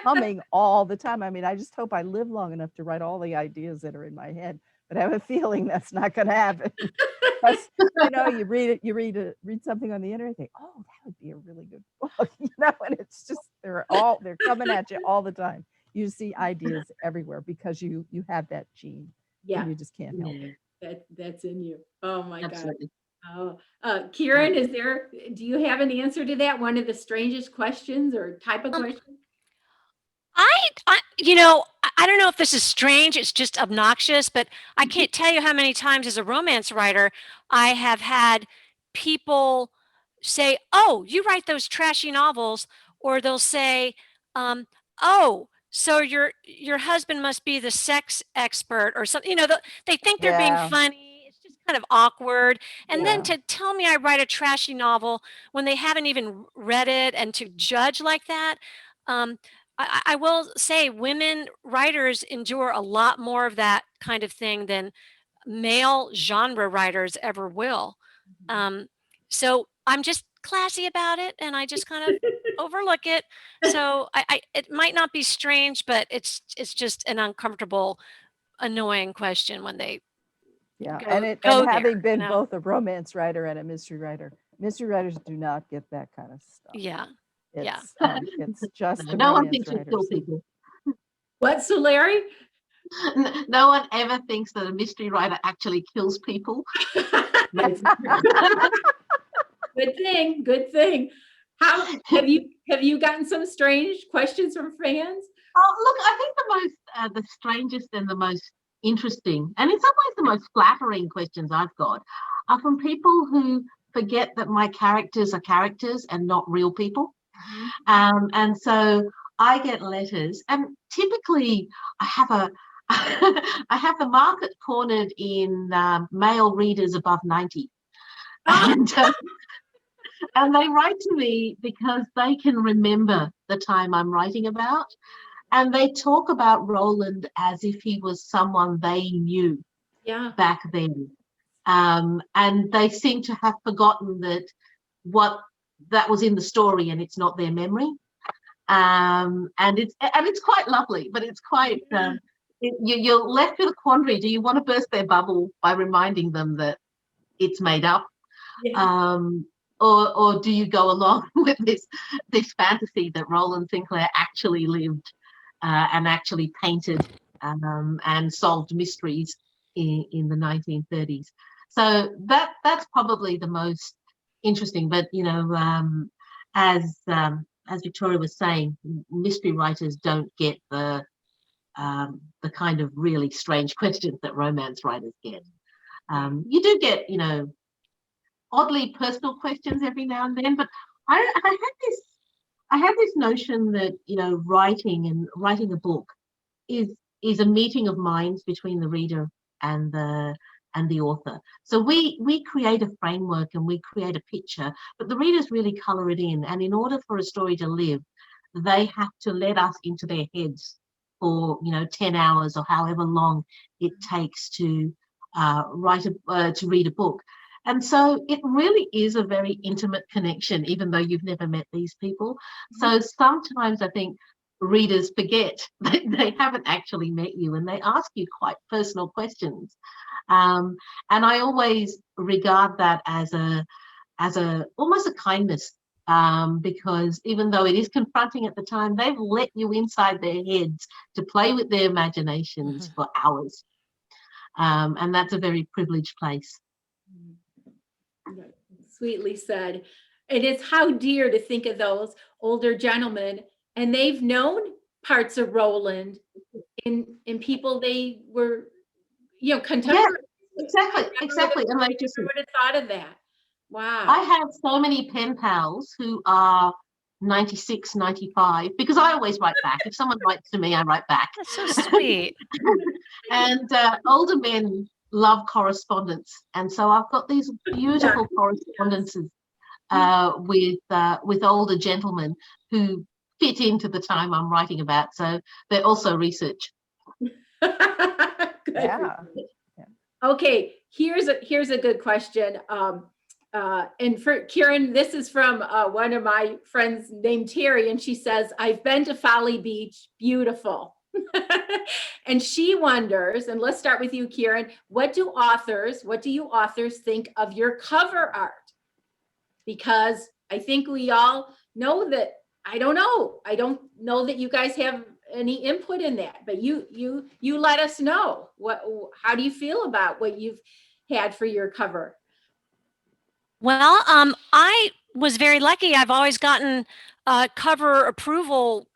coming all the time. I mean, I just hope I live long enough to write all the ideas that are in my head, but I have a feeling that's not going to happen. Because, you know, you read something on the internet, think, oh, that would be a really good book, you know, and it's just they're coming at you all the time. You see ideas everywhere because you have that gene.
Yeah,
and you just can't help it.
That's in you. Oh my
Absolutely.
God. Oh, Kieran, do you have an answer to that? One of the strangest questions or type of question?
I don't know if this is strange, it's just obnoxious, but I can't tell you how many times as a romance writer I have had people say, oh, you write those trashy novels, or they'll say, oh, so your husband must be the sex expert or something. You know, they think they're being funny. It's just kind of awkward. And then to tell me I write a trashy novel when they haven't even read it, and to judge like that, I will say women writers endure a lot more of that kind of thing than male genre writers ever will. So I'm just classy about it, and I just kind of overlook it. So it might not be strange, but it's just an uncomfortable, annoying question when they
and having been both a romance writer and a mystery writers do not get that kind of stuff. It's just the
no one
romance
thinks you kill
writers.
people.
What, Sulari?
No one ever thinks that a mystery writer actually kills people.
Good thing. Good thing. How have you gotten some strange questions from fans?
Oh, look, I think the strangest and the most interesting, and in some ways the most flattering questions I've got are from people who forget that my characters are characters and not real people. And so I get letters, and typically I have I have the market cornered in male readers above 90. And they write to me because they can remember the time I'm writing about. And they talk about Rowland as if he was someone they knew back then. And they seem to have forgotten that was in the story, and it's not their memory. And it's quite lovely, but it's quite you're left with a quandary. Do you want to burst their bubble by reminding them that it's made up? Or do you go along with this fantasy that Rowland Sinclair actually lived and actually painted and solved mysteries in the 1930s? So that's probably the most interesting. But as Victoria was saying, mystery writers don't get the kind of really strange questions that romance writers get. You do get oddly personal questions every now and then, but I had this notion that writing a book is a meeting of minds between the reader and the author. So we create a framework and we create a picture, but the readers really color it in. And in order for a story to live, they have to let us into their heads for 10 hours or however long it takes to read a book. And so it really is a very intimate connection, even though you've never met these people. So sometimes I think readers forget that they haven't actually met you, and they ask you quite personal questions. And I always regard that as almost a kindness, because even though it is confronting at the time, they've let you inside their heads to play with their imaginations for hours. And that's a very privileged place.
Sweetly said. It is how dear to think of those older gentlemen, and they've known parts of Rowland in people they were, contemporary.
Yeah, exactly. And
I just would have thought of that. Wow.
I have so many pen pals who are 96, 95, because I always write back. If someone writes to me, I write back.
That's so sweet.
And older men love correspondence, and so I've got these beautiful correspondences with older gentlemen who fit into the time I'm writing about. So they're also research.
Yeah.
Okay, here's a good question. And for Kieran, this is from one of my friends named Terry, and she says, "I've been to Folly Beach, beautiful." And she wonders, and let's start with you, Kieran, what do you authors think of your cover art? Because I think we all know that, I don't know that you guys have any input in that, but you let us know. How do you feel about what you've had for your cover?
Well, I was very lucky. I've always gotten cover approval.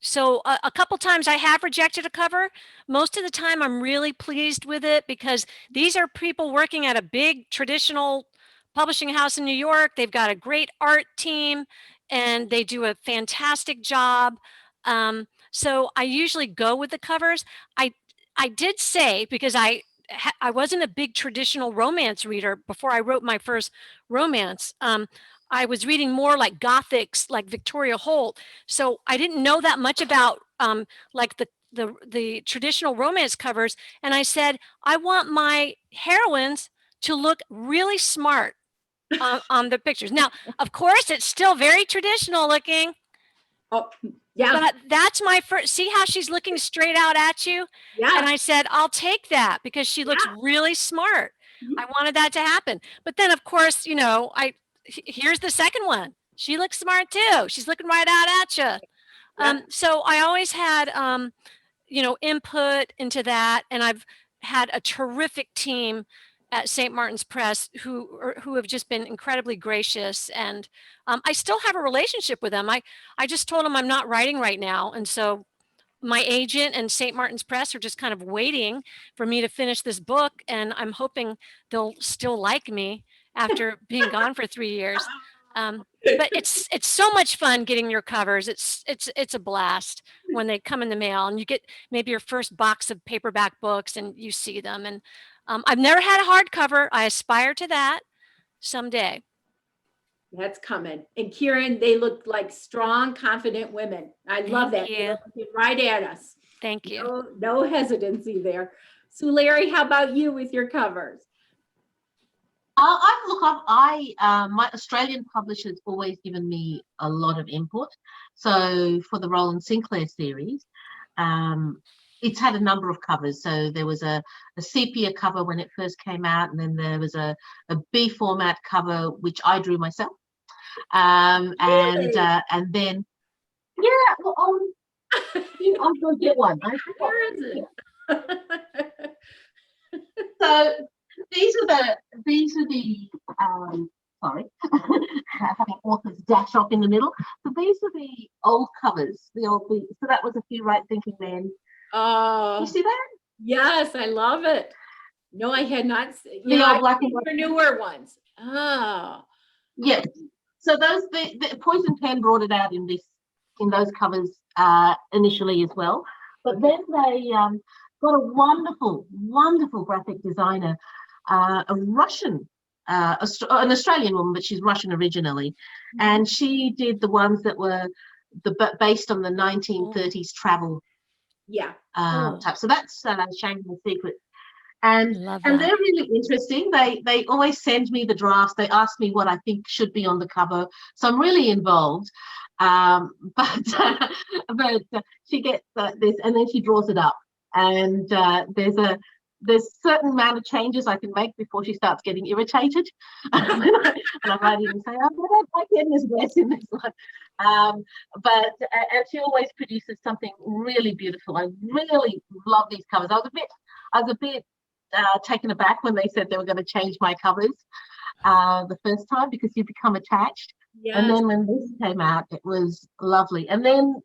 So a couple times I have rejected a cover. Most of the time I'm really pleased with it, because these are people working at a big traditional publishing house in New York. They've got a great art team and they do a fantastic job. So I usually go with the covers. I did say, because I wasn't a big traditional romance reader before I wrote my first romance. I was reading more like Gothics, like Victoria Holt. So I didn't know that much about like the traditional romance covers. And I said, I want my heroines to look really smart on the pictures. Now, of course, it's still very traditional looking.
Oh, yeah.
But that's my first. See how she's looking straight out at you?
Yeah.
And I said, I'll take that because she looks really smart. I wanted that to happen. But then, of course, here's the second one. She looks smart too. She's looking right out at you. So I always had, input into that. And I've had a terrific team at St. Martin's Press who have just been incredibly gracious. And I still have a relationship with them. I just told them I'm not writing right now. And so my agent and St. Martin's Press are just kind of waiting for me to finish this book. And I'm hoping they'll still like me after being gone for 3 years. But it's so much fun getting your covers. It's a blast when they come in the mail and you get maybe your first box of paperback books and you see them. And I've never had a hardcover. I aspire to that someday.
That's coming. And Kieran, they look like strong, confident women. I love that.
Thank
They
you.
look right at us.
Thank you.
No hesitancy there. Sulari, how about you with your covers?
My Australian publisher's always given me a lot of input. So for the Rowland Sinclair series, it's had a number of covers. So there was a sepia cover when it first came out, and then there was a B format cover which I drew myself.
Really?
And then well, I'll go get one.
Where is it?
So these are the sorry, I have an author's dash off in the middle. So these are the old covers, so that was A Few Right Thinking Men.
Oh,
You see that?
yes, I love it. No, I had not.
Old black and white.
Newer ones. Oh,
Yes. So the Poison Pen brought it out in those covers initially as well, but then they got a wonderful graphic designer, a Russian, an Australian woman, but she's Russian originally, and she did the ones that were based on the 1930s travel type. So that's Shanghai Secret. And they're really interesting. They always send me the drafts. They ask me what I think should be on the cover, so I'm really involved. But she gets this, and then she draws it up. And there's a certain amount of changes I can make before she starts getting irritated. And I might even say, "Oh, I don't like Edna's dress in this one." And she always produces something really beautiful. I really love these covers. I was a bit taken aback when they said they were going to change my covers the first time, because you become attached. Yes. And then when this came out, it was lovely. And then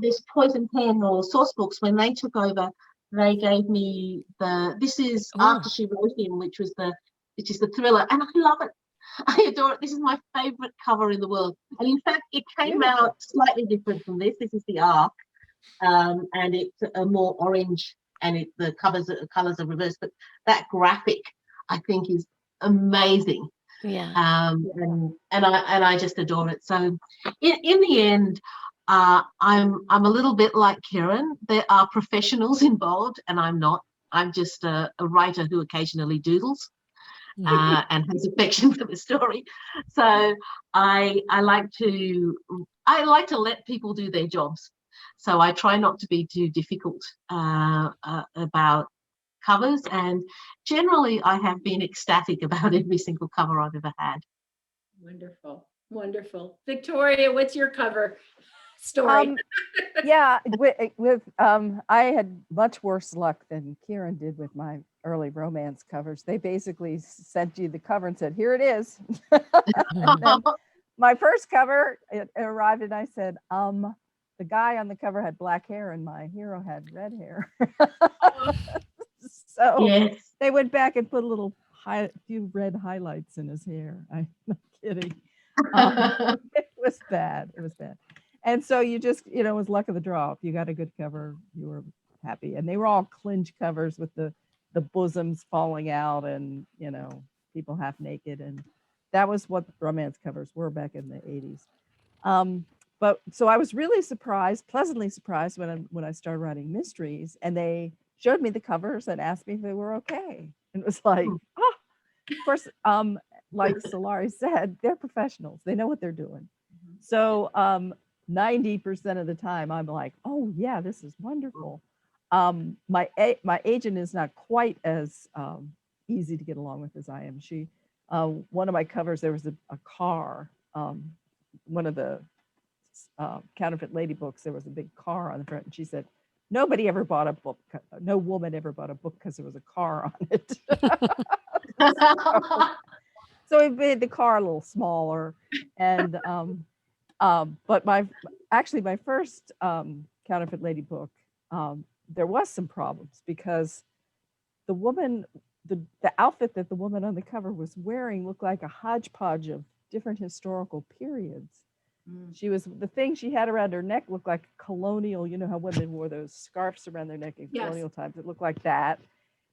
this Poison Pen or Source Books, when they took over, they gave me this is After She Wrote Him, which is the thriller, and I love it. I adore it. This is my favorite cover in the world. And in fact, it came out slightly different from this. This is the Ark, and it's a more orange, and the colors are reversed. But that graphic, I think, is amazing.
Yeah.
And I just adore it. So in the end, I'm a little bit like Kieran. There are professionals involved, and I'm not. I'm just a writer who occasionally doodles and has affection for the story. So I like to let people do their jobs. So I try not to be too difficult about covers, and generally I have been ecstatic about every single cover I've ever had.
Wonderful. Victoria, what's your cover story?
I had much worse luck than Kieran did with my early romance covers. They basically sent you the cover and said, "Here it is." My first cover, it arrived, and I said, the guy on the cover had black hair and my hero had red hair. So they went back and put a few red highlights in his hair. I'm not kidding. It was bad. And so you just, it was luck of the draw. If you got a good cover, you were happy. And they were all clinch covers with the bosoms falling out and, people half naked. And that was what romance covers were back in the 80s. But so I was really pleasantly surprised when I started writing mysteries, and they showed me the covers and asked me if they were okay. And it was like, of course, like Sulari said, they're professionals. They know what they're doing. So 90% of the time I'm like, oh yeah, this is wonderful. My agent is not quite as easy to get along with as I am. One of my covers, there was a car, one of the Counterfeit Lady books, there was a big car on the front, and she said, nobody ever bought a book. No woman ever bought a book because there was a car on it. So we made the car a little smaller. And but my first Counterfeit Lady book, there was some problems because the woman, the outfit that the woman on the cover was wearing looked like a hodgepodge of different historical periods. She was, the thing she had around her neck looked like colonial, you know how women wore those scarves around their neck in colonial times. It looked like that.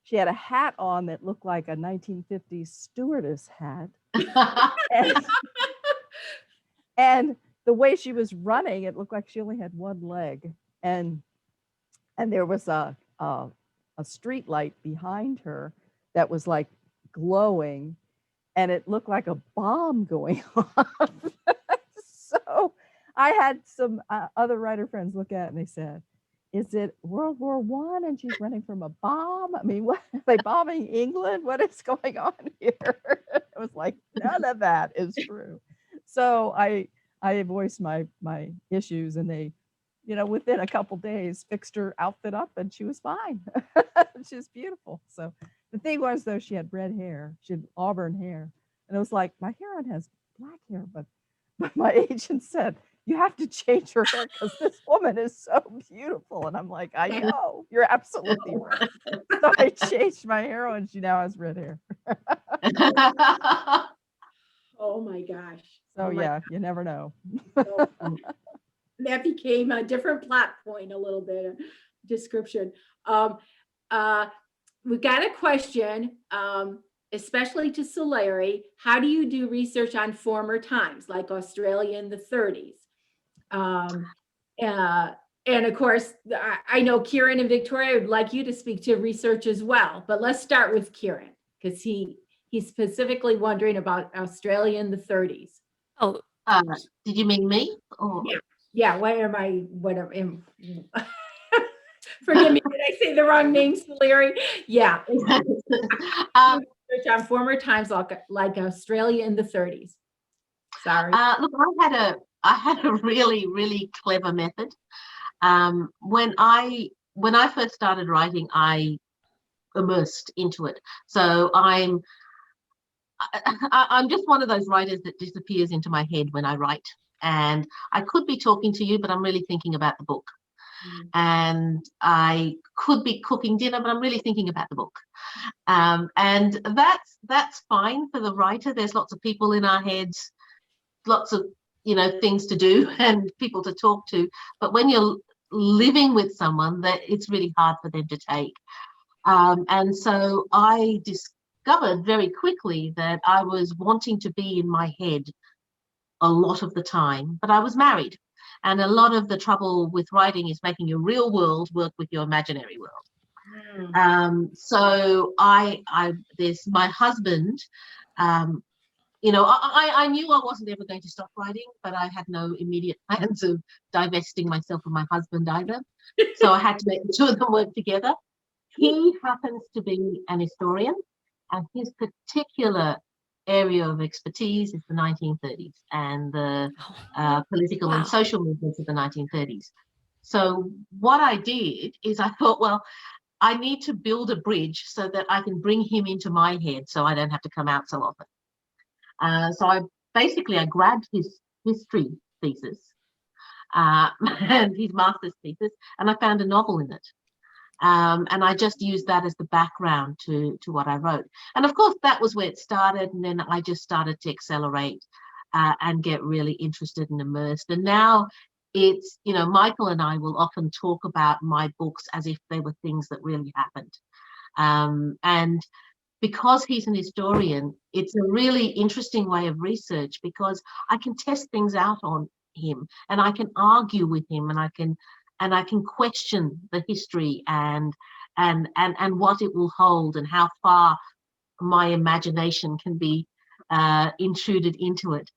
She had a hat on that looked like a 1950s stewardess hat. And the way she was running, it looked like she only had one leg. And there was a street light behind her that was like glowing, and it looked like a bomb going off. So I had some other writer friends look at it and they said, is it World War I and she's running from a bomb? I mean, what are they bombing England? What is going on here? It was like, none of that is true. So I voiced my issues, and they, you know, within a couple days fixed her outfit up and she was fine. She was beautiful. So the thing was, though, she had red hair. She had auburn hair. And it was like, my heroine has black hair, but my agent said, you have to change her hair because this woman is so beautiful. And I'm like, I know, you're absolutely right. So I changed my hair and she now has red hair.
Oh my gosh.
So yeah, you never know.
That became a different plot point, a little bit of description. We've got a question, especially to Sulari. How do you do research on former times, like Australia in the 30s? And of course, I know Kieran and Victoria would like you to speak to research as well, but let's start with Kieran, because he's specifically wondering about Australia in the 30s.
Oh,
did you mean me? Or?
Yeah. Forgive me, did I say the wrong name, Larry? Yeah. Research on former times like Australia in the 30s. Sorry.
Look, I had a really, really clever method. When I first started writing, I immersed into it. So I'm just one of those writers that disappears into my head when I write. And I could be talking to you, but I'm really thinking about the book. And I could be cooking dinner, but I'm really thinking about the book. And that's fine for the writer. There's lots of people in our heads, lots of, you know, things to do and people to talk to. But when you're living with someone, that it's really hard for them to take. And so I discovered very quickly that I was wanting to be in my head a lot of the time, but I was married. And a lot of the trouble with writing is making your real world work with your imaginary world. So there's my husband. You know, I knew I wasn't ever going to stop writing, but I had no immediate plans of divesting myself of my husband either. So I had to make the two of them work together. He happens to be an historian, and his particular area of expertise is the 1930s and the political and social movements of the 1930s. So what I did is I thought, well, I need to build a bridge so that I can bring him into my head so I don't have to come out so often. So I grabbed his history thesis and his master's thesis, and I found a novel in it. And I just used that as the background to what I wrote. And of course, that was where it started. And then I just started to accelerate and get really interested and immersed. And now it's, you know, Michael and I will often talk about my books as if they were things that really happened. And because he's an historian, it's a really interesting way of research because I can test things out on him and I can argue with him and I can question the history and what it will hold and how far my imagination can be intruded into it.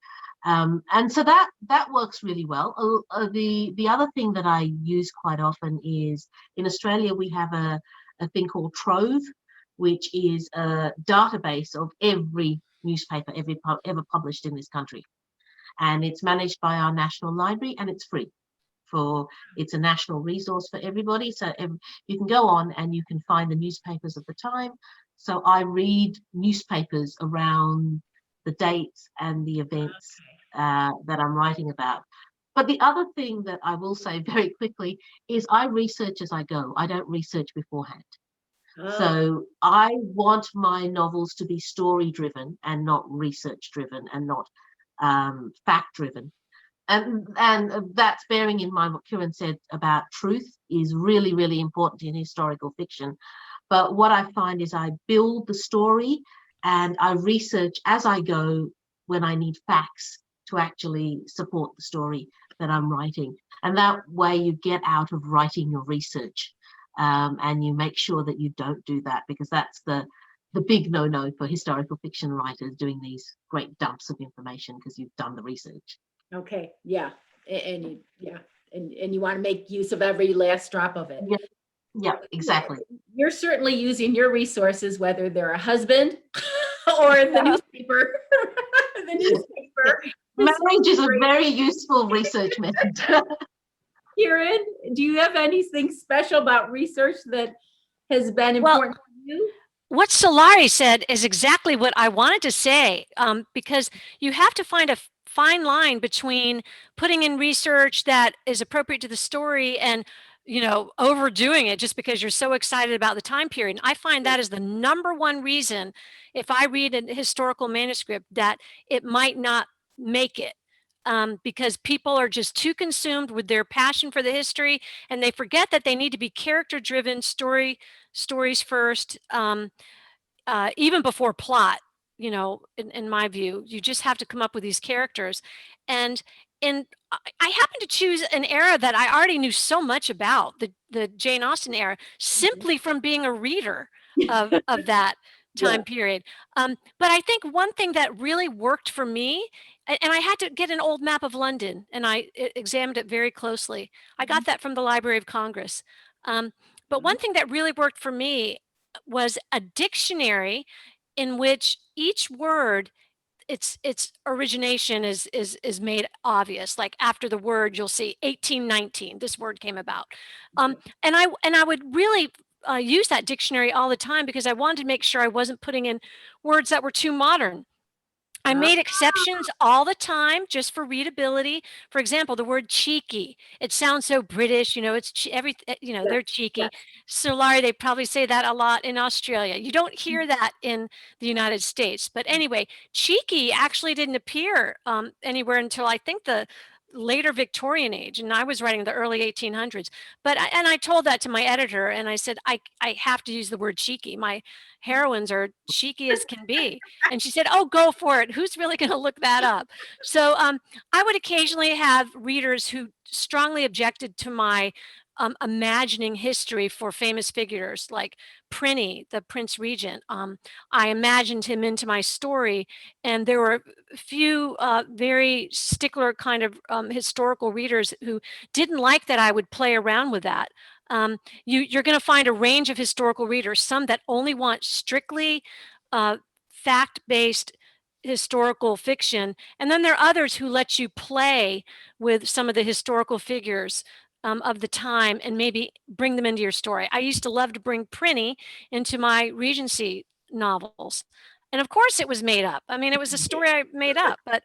And so that works really well. The other thing that I use quite often is in Australia we have a thing called Trove, which is a database of every newspaper ever published in this country. And it's managed by our National Library and it's free. it's a national resource for everybody. So you can go on and you can find the newspapers of the time. So I read newspapers around the dates and the events that I'm writing about. But the other thing that I will say very quickly is I research as I go. I don't research beforehand. So I want my novels to be story driven and not research driven and not fact driven. And that's bearing in mind what Kieran said about truth is really, really important in historical fiction. But what I find is I build the story and I research as I go when I need facts to actually support the story that I'm writing. And that way you get out of writing your research. And you make sure that you don't do that, because that's the big no-no for historical fiction writers, doing these great dumps of information because you've done the research.
Okay, yeah, and you want to make use of every last drop of it.
Yeah, exactly.
You're certainly using your resources, whether they're a husband or the newspaper. The newspaper.
Marriage is a very useful research method.
Kieran, do you have anything special about research that has been important to you?
What Sulari said is exactly what I wanted to say, because you have to find a fine line between putting in research that is appropriate to the story and, you know, overdoing it just because you're so excited about the time period. And I find that is the number one reason, if I read a historical manuscript, that it might not make it. Because people are just too consumed with their passion for the history, and they forget that they need to be character-driven stories first, even before plot. You know, in my view, you just have to come up with these characters. And I happen to choose an era that I already knew so much about, the Jane Austen era, simply from being a reader of that time period. But I think one thing that really worked for me, and I had to get an old map of London, and I examined it very closely. I got that from the Library of Congress. But one thing that really worked for me was a dictionary in which each word, its origination is made obvious. Like after the word, you'll see 1819, this word came about. And I would really use that dictionary all the time, because I wanted to make sure I wasn't putting in words that were too modern. I made exceptions all the time just for readability. For example, the word cheeky. It sounds so British, you know, it's they're cheeky. So Lari, they probably say that a lot in Australia. You don't hear that in the United States. But anyway, cheeky actually didn't appear anywhere until I think the later Victorian age, and I was writing the early 1800s. But I told that to my editor, and I said, I have to use the word cheeky. My heroines are cheeky as can be. And she said, oh, go for it. Who's really going to look that up? So I would occasionally have readers who strongly objected to my imagining history for famous figures like Prinny, the Prince Regent. I imagined him into my story, and there were a few very stickler kind of historical readers who didn't like that I would play around with that. You're going to find a range of historical readers, some that only want strictly fact-based historical fiction, and then there are others who let you play with some of the historical figures of the time and maybe bring them into your story. I used to love to bring Prinny into my Regency novels. And of course it was made up. I mean, it was a story I made up, but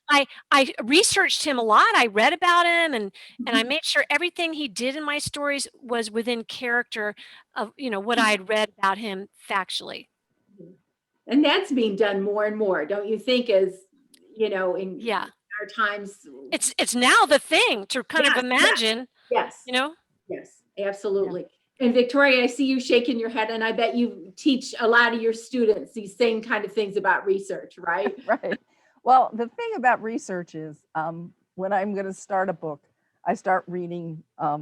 I researched him a lot. I read about him, and I made sure everything he did in my stories was within character of, you know, what I had read about him factually.
And that's being done more and more, don't you think, as, you know, in our times?
It's now the thing to kind of imagine.
Yes.
You know?
Yes, absolutely. And Victoria, I see you shaking your head, and I bet you teach a lot of your students these same kind of things about research, right?
Right. Well, the thing about research is when I'm going to start a book, I start reading. I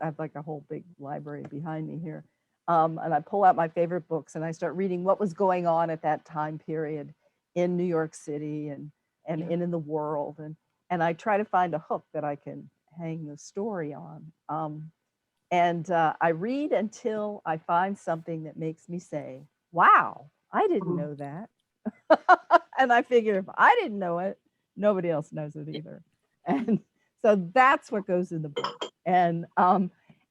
have like a whole big library behind me here. And I pull out my favorite books and I start reading what was going on at that time period in New York City and in the world. And I try to find a hook that I can hang the story on. I read until I find something that makes me say, wow, I didn't know that. And I figure if I didn't know it, nobody else knows it either. And So that's what goes in the book. And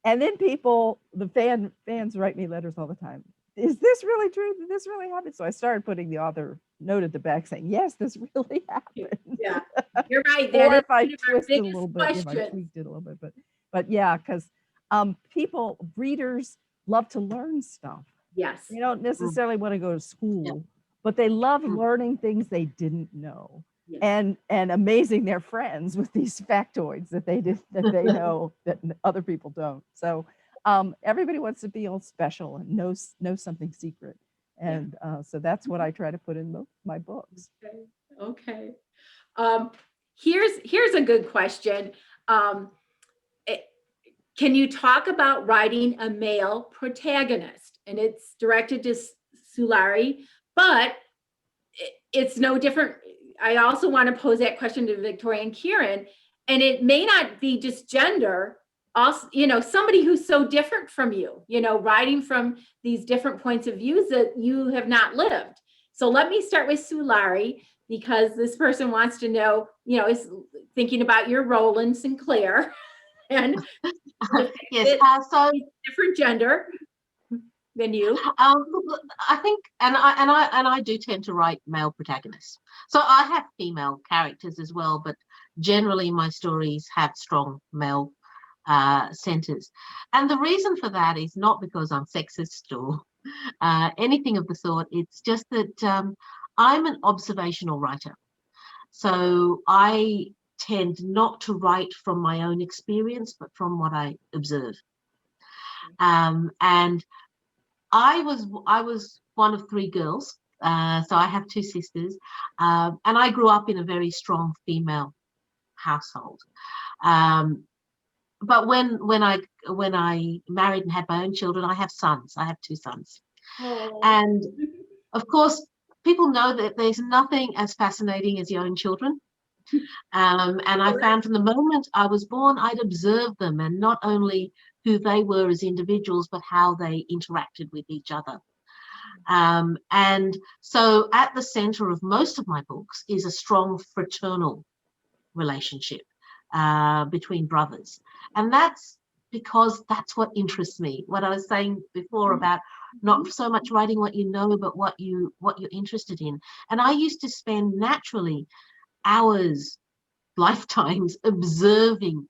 then people, the fans write me letters all the time. Is this really true? Did this really happen? So I started putting the author note at the back saying, yes, this really happened.
Yeah, you're right.
Or
That
if I
is one of our
twist it a
biggest
little bit, if I
questions.
tweaked it a little bit, but yeah, because readers love to learn stuff.
Yes.
They don't necessarily want to go to school, but they love learning things they didn't know.
Yes.
And amazing their friends with these factoids that they know that other people don't. So everybody wants to feel special and know something secret. And so that's what I try to put in my books.
Okay. Here's a good question. Can you talk about writing a male protagonist? And it's directed to Sulari, but it's no different. I also want to pose that question to Victoria and Kieran, and it may not be just gender. Also, somebody who's so different from you, writing from these different points of views that you have not lived. So let me start with Sulari, because this person wants to know, is thinking about your Rowland Sinclair and
yes, so
different gender than you.
I think, and I do tend to write male protagonists. So I have female characters as well, but generally my stories have strong male centers. And the reason for that is not because I'm sexist or anything of the sort. It's just that I'm an observational writer. So I tend not to write from my own experience, but from what I observe. And I was one of three girls, so I have two sisters, and I grew up in a very strong female household. But when I married and had my own children, I have sons. I have two sons, and of course, people know that there's nothing as fascinating as your own children. And I found from the moment I was born, I'd observed them, and not only who they were as individuals, but how they interacted with each other. And so at the center of most of my books is a strong fraternal relationship between brothers. And that's because that's what interests me. What I was saying before about not so much writing what you know, but what you're interested in. And I used to spend naturally hours, lifetimes observing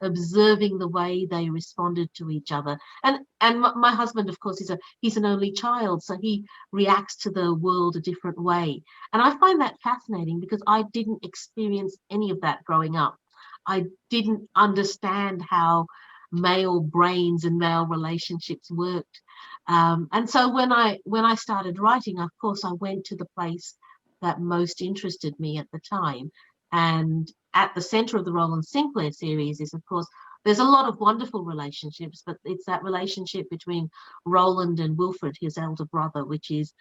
the way they responded to each other. And my husband, of course, he's an only child, so he reacts to the world a different way. And I find that fascinating because I didn't experience any of that growing up. I didn't understand how male brains and male relationships worked. And so when I started writing, of course, I went to the place that most interested me at the time. And at the center of the Rowland Sinclair series is, of course, there's a lot of wonderful relationships, but it's that relationship between Rowland and Wilfred, his elder brother, which is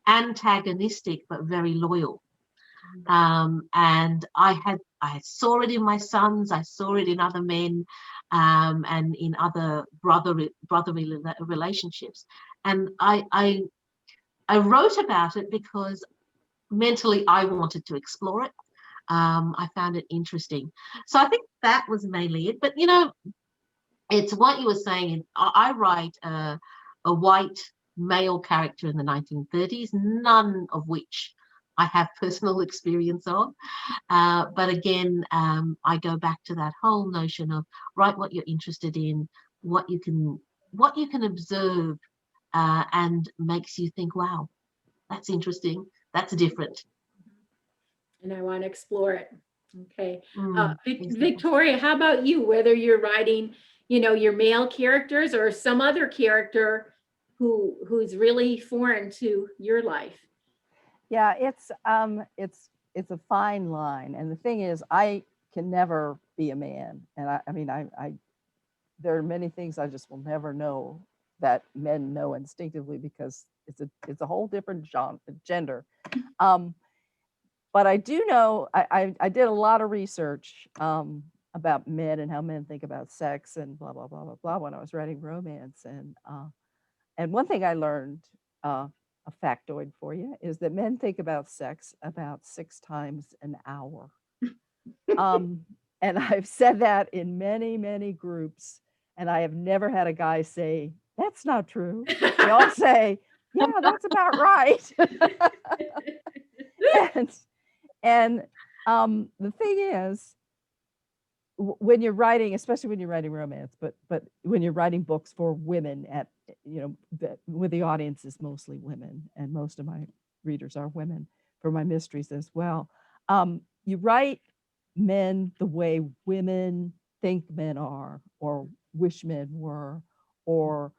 antagonistic but very loyal. And I saw it in my sons, I saw it in other men, and in other brotherly relationships. And I wrote about it because mentally I wanted to explore it. I found it interesting. So I think that was mainly it. But, it's what you were saying. I write a white male character in the 1930s, none of which I have personal experience of. But again, I go back to that whole notion of write what you're interested in, what you can observe, and makes you think, wow, that's interesting, that's different.
And I want to explore it. Okay.
Exactly.
Victoria, how about you? Whether you're writing, your male characters or some other character who's really foreign to your life.
Yeah, it's a fine line. And the thing is, I can never be a man. And I there are many things I just will never know that men know instinctively, because it's a whole different gender. But I do know, I did a lot of research about men and how men think about sex and blah, blah, blah, blah, blah when I was writing romance. And one thing I learned, a factoid for you, is that men think about sex about 6 times an hour. And I've said that in many, many groups. And I have never had a guy say, that's not true. They all say, yeah, that's about right. and the thing is, when you're writing, especially when you're writing romance, but when you're writing books for women where the audience is mostly women, and most of my readers are women for my mysteries as well, you write men the way women think men are, or wish men were, or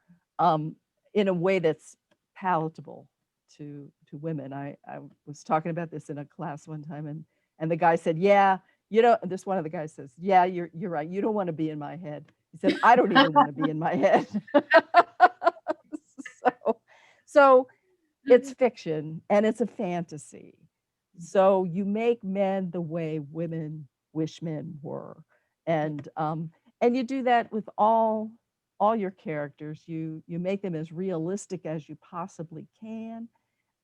in a way that's palatable to women. I was talking about this in a class one time, and the guy said, yeah, this one of the guys says, yeah, you're right. You don't want to be in my head. He said, I don't even want to be in my head. So it's fiction and it's a fantasy. So you make men the way women wish men were. And you do that with all your characters. You make them as realistic as you possibly can.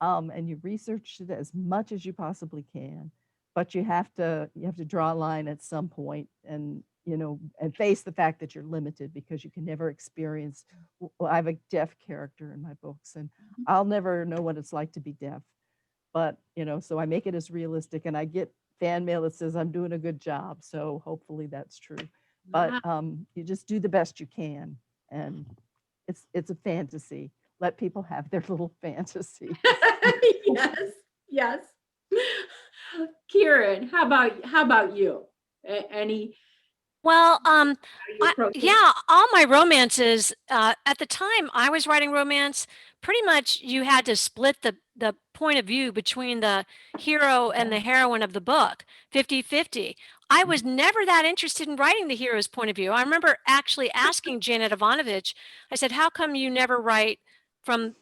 And you research it as much as you possibly can. But you have to draw a line at some point, and and face the fact that you're limited, because you can never experience. Well, I have a deaf character in my books, and I'll never know what it's like to be deaf. But so I make it as realistic, and I get fan mail that says I'm doing a good job. So hopefully that's true. But you just do the best you can, and it's a fantasy. Let people have their little fantasy.
Yes. Kieran, how about you? Any?
Well, yeah, all my romances, at the time I was writing romance, pretty much you had to split the point of view between the hero and the heroine of the book, 50-50. I was never that interested in writing the hero's point of view. I remember actually asking Janet Ivanovich, I said, how come you never write from,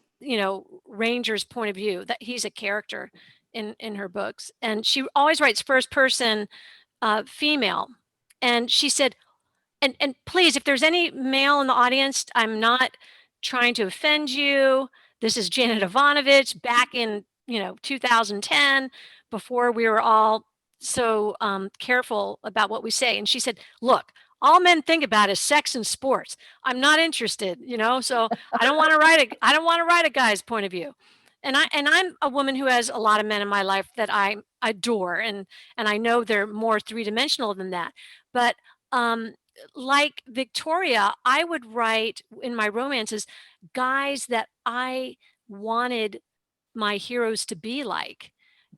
Ranger's point of view, that he's a character in her books? And she always writes first person female. And she said, and please, if there's any male in the audience, I'm not trying to offend you. This is Janet Ivanovich back in 2010, before we were all so careful about what we say. And she said, look, all men think about is sex and sports. I'm not interested, so I don't want to write a guy's point of view. And I'm a woman who has a lot of men in my life that I adore, and I know they're more three-dimensional than that. But like Victoria, I would write in my romances guys that I wanted my heroes to be like.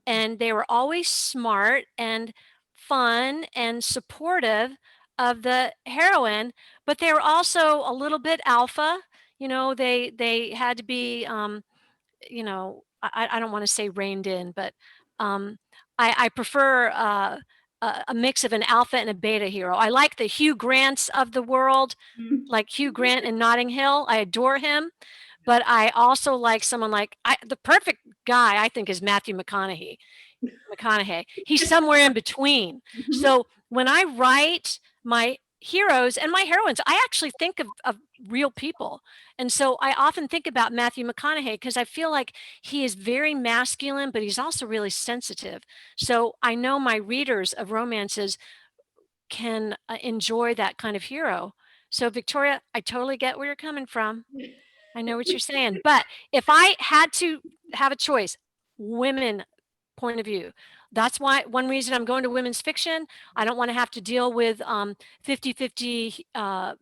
And they were always smart and fun and supportive of the heroine, but they were also a little bit alpha. They had to be, I don't want to say reined in, but I prefer a mix of an alpha and a beta hero. I like the Hugh Grants of the world, like Hugh Grant in Notting Hill. I adore him. But I also like someone like, the perfect guy, I think, is Matthew McConaughey. He's somewhere in between. So when I write my heroes and my heroines, I actually think of real people. And so I often think about Matthew McConaughey, because I feel like he is very masculine, but he's also really sensitive. So I know my readers of romances can enjoy that kind of hero. So Victoria, I totally get where you're coming from. I know what you're saying. But if I had to have a choice, women point of view. That's why one reason I'm going to women's fiction. I don't want to have to deal with 50-50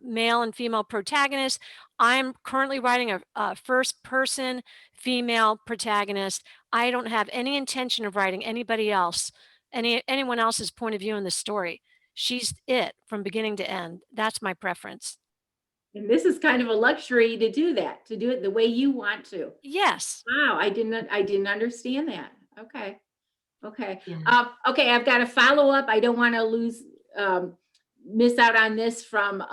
male and female protagonists. I'm currently writing a first person female protagonist. I don't have any intention of writing anybody else, anyone else's point of view in the story. She's it from beginning to end. That's my preference.
And this is kind of a luxury to do that, to do it the way you want to.
Yes.
Wow, I didn't understand that. Okay.
Yeah.
Okay, I've got a follow up. I don't want to miss out on this from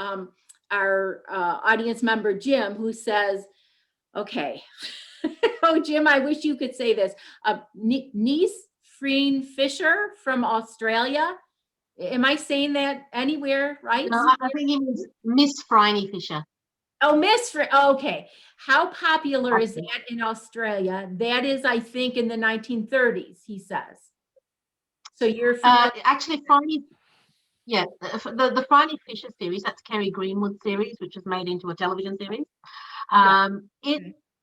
our audience member, Jim, who says, okay, oh, Jim, I wish you could say this. Niece Freen Fisher from Australia. Am I saying that anywhere right?
No, I think it was Miss Phryne Fisher.
Oh, okay. How popular is that in Australia? That is, I think, in the 1930s, he says. So you're
actually, Phryne Yeah, the Friday Fisher series, that's Kerry Greenwood's series, which was made into a television series.
Yeah.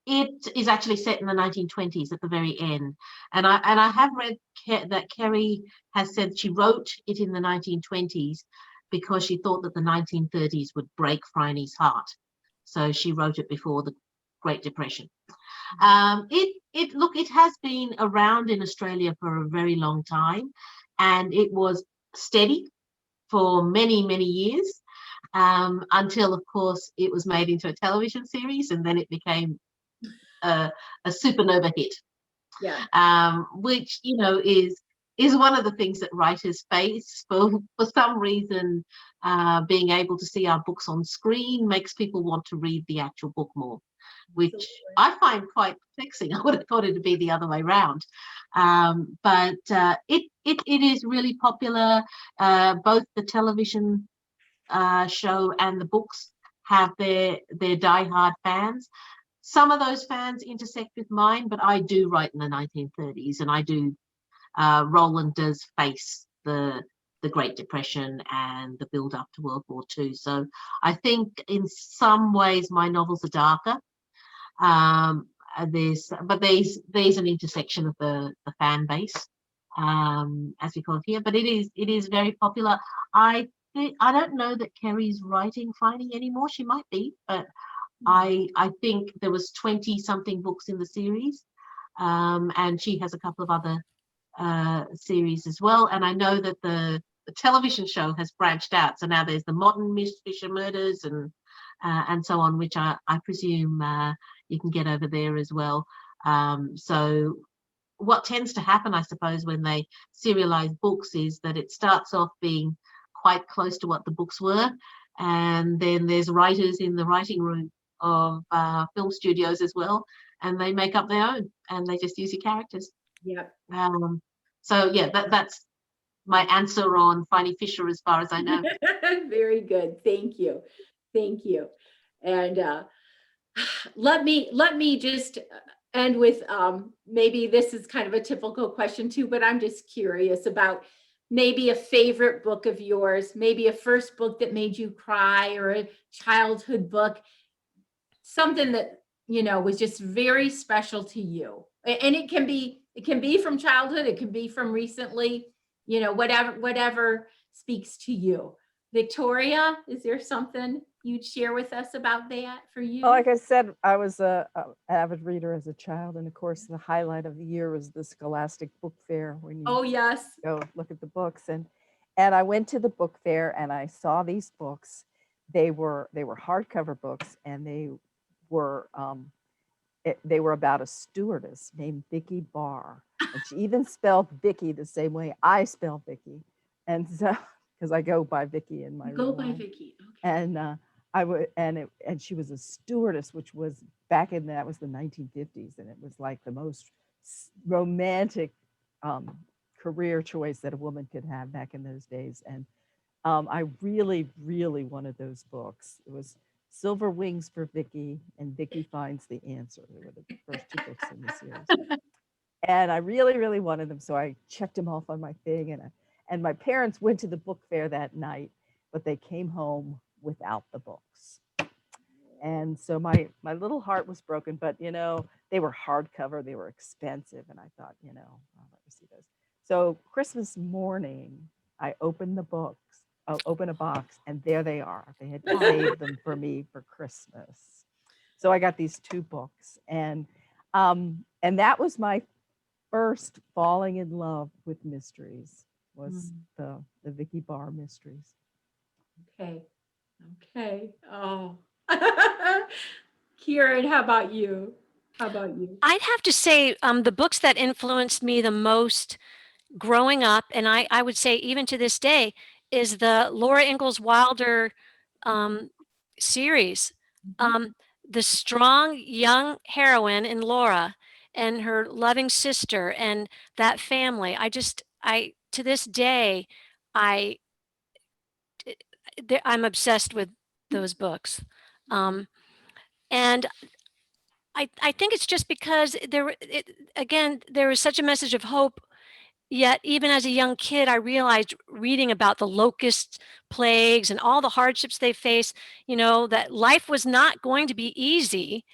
It is actually set in the 1920s at the very end, and I have read that Kerry has said she wrote it in the 1920s because she thought that the 1930s would break Phryne's heart, so she wrote it before the Great Depression. It has been around in Australia for a very long time, and it was steady for many, many years, until, of course, it was made into a television series, and then it became a supernova hit.
Yeah.
Which is one of the things that writers face. For some reason, being able to see our books on screen makes people want to read the actual book more, which I find quite perplexing. I would have thought it would be the other way around. But it is really popular. Both the television show and the books have their diehard fans. Some of those fans intersect with mine, but I do write in the 1930s, and I do. Rowland does face the Great Depression and the build up to World War II. So I think in some ways my novels are darker. There's an intersection of the fan base, as we call it here, but it is very popular. I don't know that Kerry's writing Phryne anymore. She might be, but I think there was 20 something books in the series, and she has a couple of other series as well. And I know that the television show has branched out, so now there's the modern Miss Fisher murders and so on, which I presume you can get over there as well. So what tends to happen, I suppose, when they serialize books is that it starts off being quite close to what the books were, and then there's writers in the writing room of film studios as well, and they make up their own, and they just use your characters.
Yep.
So yeah, that's my answer on Phryne Fisher as far as I know.
Very good. Thank you. Thank you. And let me just end with maybe this is kind of a typical question too, but I'm just curious about maybe a favorite book of yours, maybe a first book that made you cry, or a childhood book, something that was just very special to you. And it can be from childhood, it can be from recently, whatever speaks to you. Victoria, is there something you'd share with us about that for you?
Well, like I said, I was a avid reader as a child, and of course the highlight of the year was the Scholastic Book Fair, when you go look at the books. And I went to the book fair and I saw these books. They were hardcover books, and they were about a stewardess named Vicky Barr, and she even spelled Vicky the same way I spell Vicky, and so because I go by Vicky in my
Vicky. Okay.
And she was a stewardess, which was that was the 1950s, and it was like the most romantic career choice that a woman could have back in those days. And I really, really wanted those books. It was Silver Wings for Vicky and Vicky Finds the Answer. They were the first two books in the series. And I really, really wanted them, so I checked them off on my thing. And my parents went to the book fair that night, but they came home without the books. And so my little heart was broken, but they were hardcover, they were expensive, and I thought, I'll never see those. So Christmas morning, I opened the books. I'll open a box, and there they are. They had saved them for me for Christmas. So I got these two books, and that was my first falling in love with mysteries, was the Vicky Barr mysteries.
Okay. Oh. Kieran, how about you?
I'd have to say the books that influenced me the most growing up, and I would say even to this day, is the Laura Ingalls Wilder series. The strong young heroine in Laura and her loving sister and that family. To this day, I'm obsessed with those books. And I think it's just because there was such a message of hope yet even as a young kid, I realized reading about the locust plagues and all the hardships they face, that life was not going to be easy.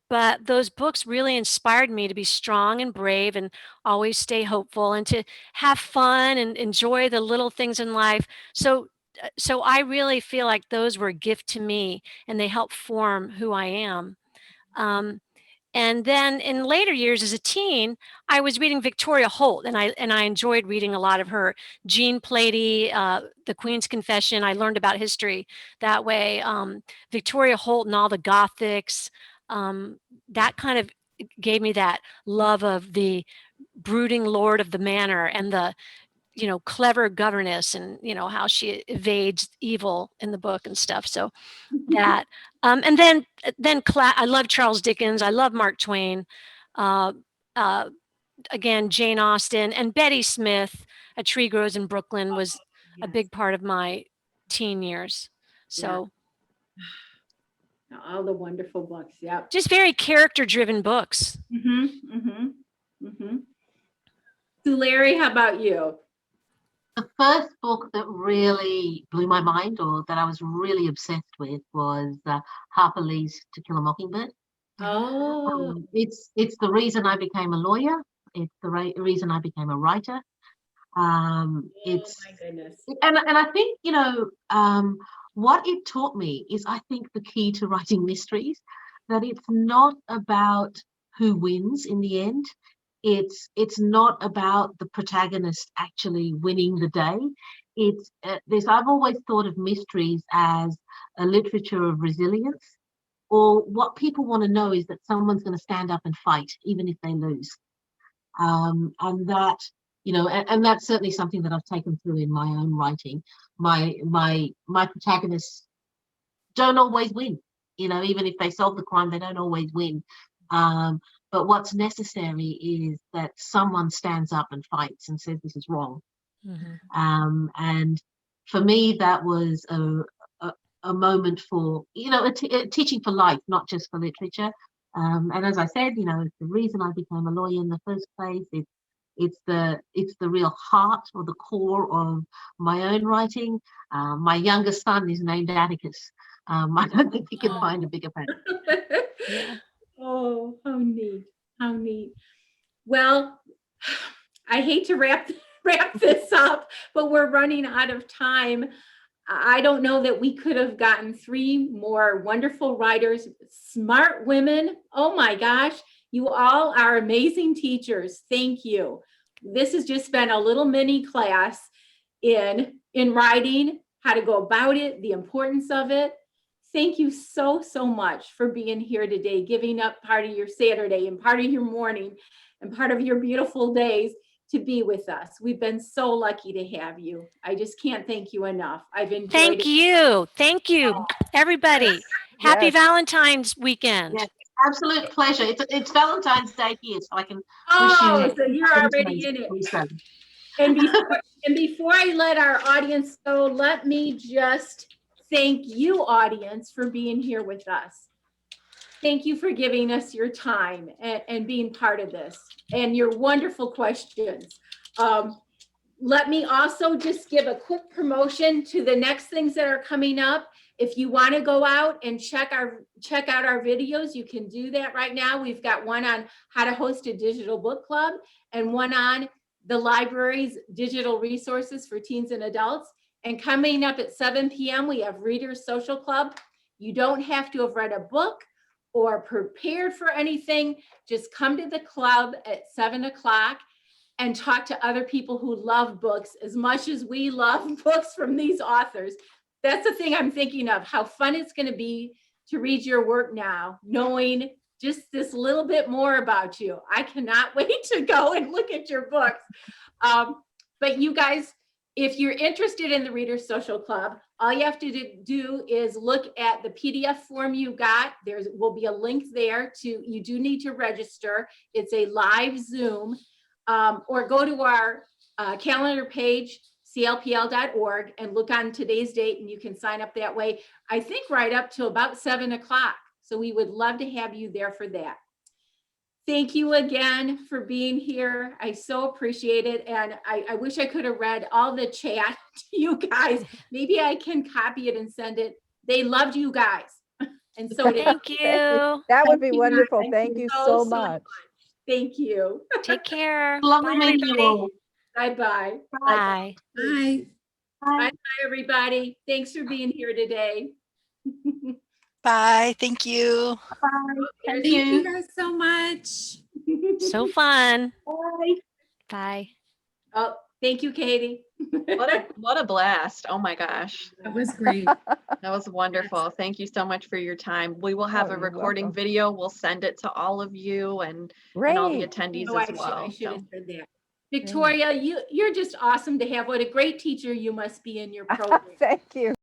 But those books really inspired me to be strong and brave and always stay hopeful and to have fun and enjoy the little things in life. So I really feel like those were a gift to me and they helped form who I am. Um, and then in later years as a teen, I was reading Victoria Holt, and I enjoyed reading a lot of her. Jean Plady, The Queen's Confession. I learned about history that way. Victoria Holt and all the Gothics. That kind of gave me that love of the brooding lord of the manor and the clever governess and how she evades evil in the book and stuff. So that and then I love Charles Dickens. I love Mark Twain. Uh, uh, Again, Jane Austen and Betty Smith. A Tree Grows in Brooklyn was a
Yes.
big part of my teen years.
Yeah.
So
All the wonderful books. Yep.
just very character driven books.
So Larry, how about you?
The first book that really blew my mind, or that I was really obsessed with, was Harper Lee's To Kill a Mockingbird.
Oh,
It's the reason I became a lawyer. It's the reason I became a writer. It's
my goodness.
and I think what it taught me is, I think, the key to writing mysteries, that it's not about who wins in the end. It's not about the protagonist actually winning the day. It's I've always thought of mysteries as a literature of resilience, or what people want to know is that someone's going to stand up and fight even if they lose. And that, and that's certainly something that I've taken through in my own writing. My protagonists don't always win, even if they solve the crime, they don't always win. But what's necessary is that someone stands up and fights and says this is wrong.
Mm-hmm.
And for me, that was a moment for, a teaching for life, not just for literature. And as I said, it's the reason I became a lawyer in the first place. It's the real heart or the core of my own writing. My youngest son is named Atticus. I don't think you can find a bigger fan.
Yeah.
Oh, how neat. How neat. Well, I hate to wrap this up, but we're running out of time. I don't know that we could have gotten 3 more wonderful writers, smart women. Oh my gosh, you all are amazing teachers. Thank you. This has just been a little mini class in writing, how to go about it, the importance of it. Thank you so much for being here today, giving up part of your Saturday and part of your morning and part of your beautiful days to be with us. We've been so lucky to have you. I just can't thank you enough. I've enjoyed it.
Thank you, everybody. Happy
Yes.
Valentine's weekend.
Yes, absolute pleasure. It's Valentine's Day here, so I can
Oh,
wish you.
so you're already in it. And before I let our audience go, let me just thank you, audience, for being here with us. Thank you for giving us your time and being part of this and your wonderful questions. Let me also just give a quick promotion to the next things that are coming up. If you want to go out and check out our videos, you can do that right now. We've got one on how to host a digital book club and one on the library's digital resources for teens and adults. And coming up at 7 p.m., we have Readers Social Club. You don't have to have read a book or prepared for anything. Just come to the club at 7 o'clock and talk to other people who love books as much as we love books from these authors. That's the thing I'm thinking of, how fun it's going to be to read your work now, knowing just this little bit more about you. I cannot wait to go and look at your books. But you guys, if you're interested in the Readers Social Club, all you have to do is look at the PDF form you got. There will be a link there you do need to register. It's a live Zoom, or go to our calendar page, CLPL.org, and look on today's date, and you can sign up that way. I think right up to about 7 o'clock. So we would love to have you there for that. thank you again for being here. I so appreciate it. And I wish I could have read all the chat to you guys. Maybe I can copy it and send it. They loved you guys. And so did
Thank you.
That would be
you,
wonderful.
guys.
Thank you
So,
so
so
much.
Thank you.
Take care.
Lovely
Bye,
meeting you
everybody.
all.
Bye-bye.
Bye.
Bye.
Bye, everybody. Thanks for being here today.
Bye. Thank you.
Thank
Thank you
you.
guys so much.
So fun.
Bye.
Bye.
Oh, thank you, Katie.
What a blast. Oh my gosh.
That was great.
That was wonderful. Thank you so much for your time. We will have
Oh,
a
you're
recording
welcome.
video. We'll send it to all of you and all the
Great.
attendees
Oh,
as
I
well.
should have
So,
said that. Victoria, you're just awesome to have. What a great teacher you must be in your program.
Thank you.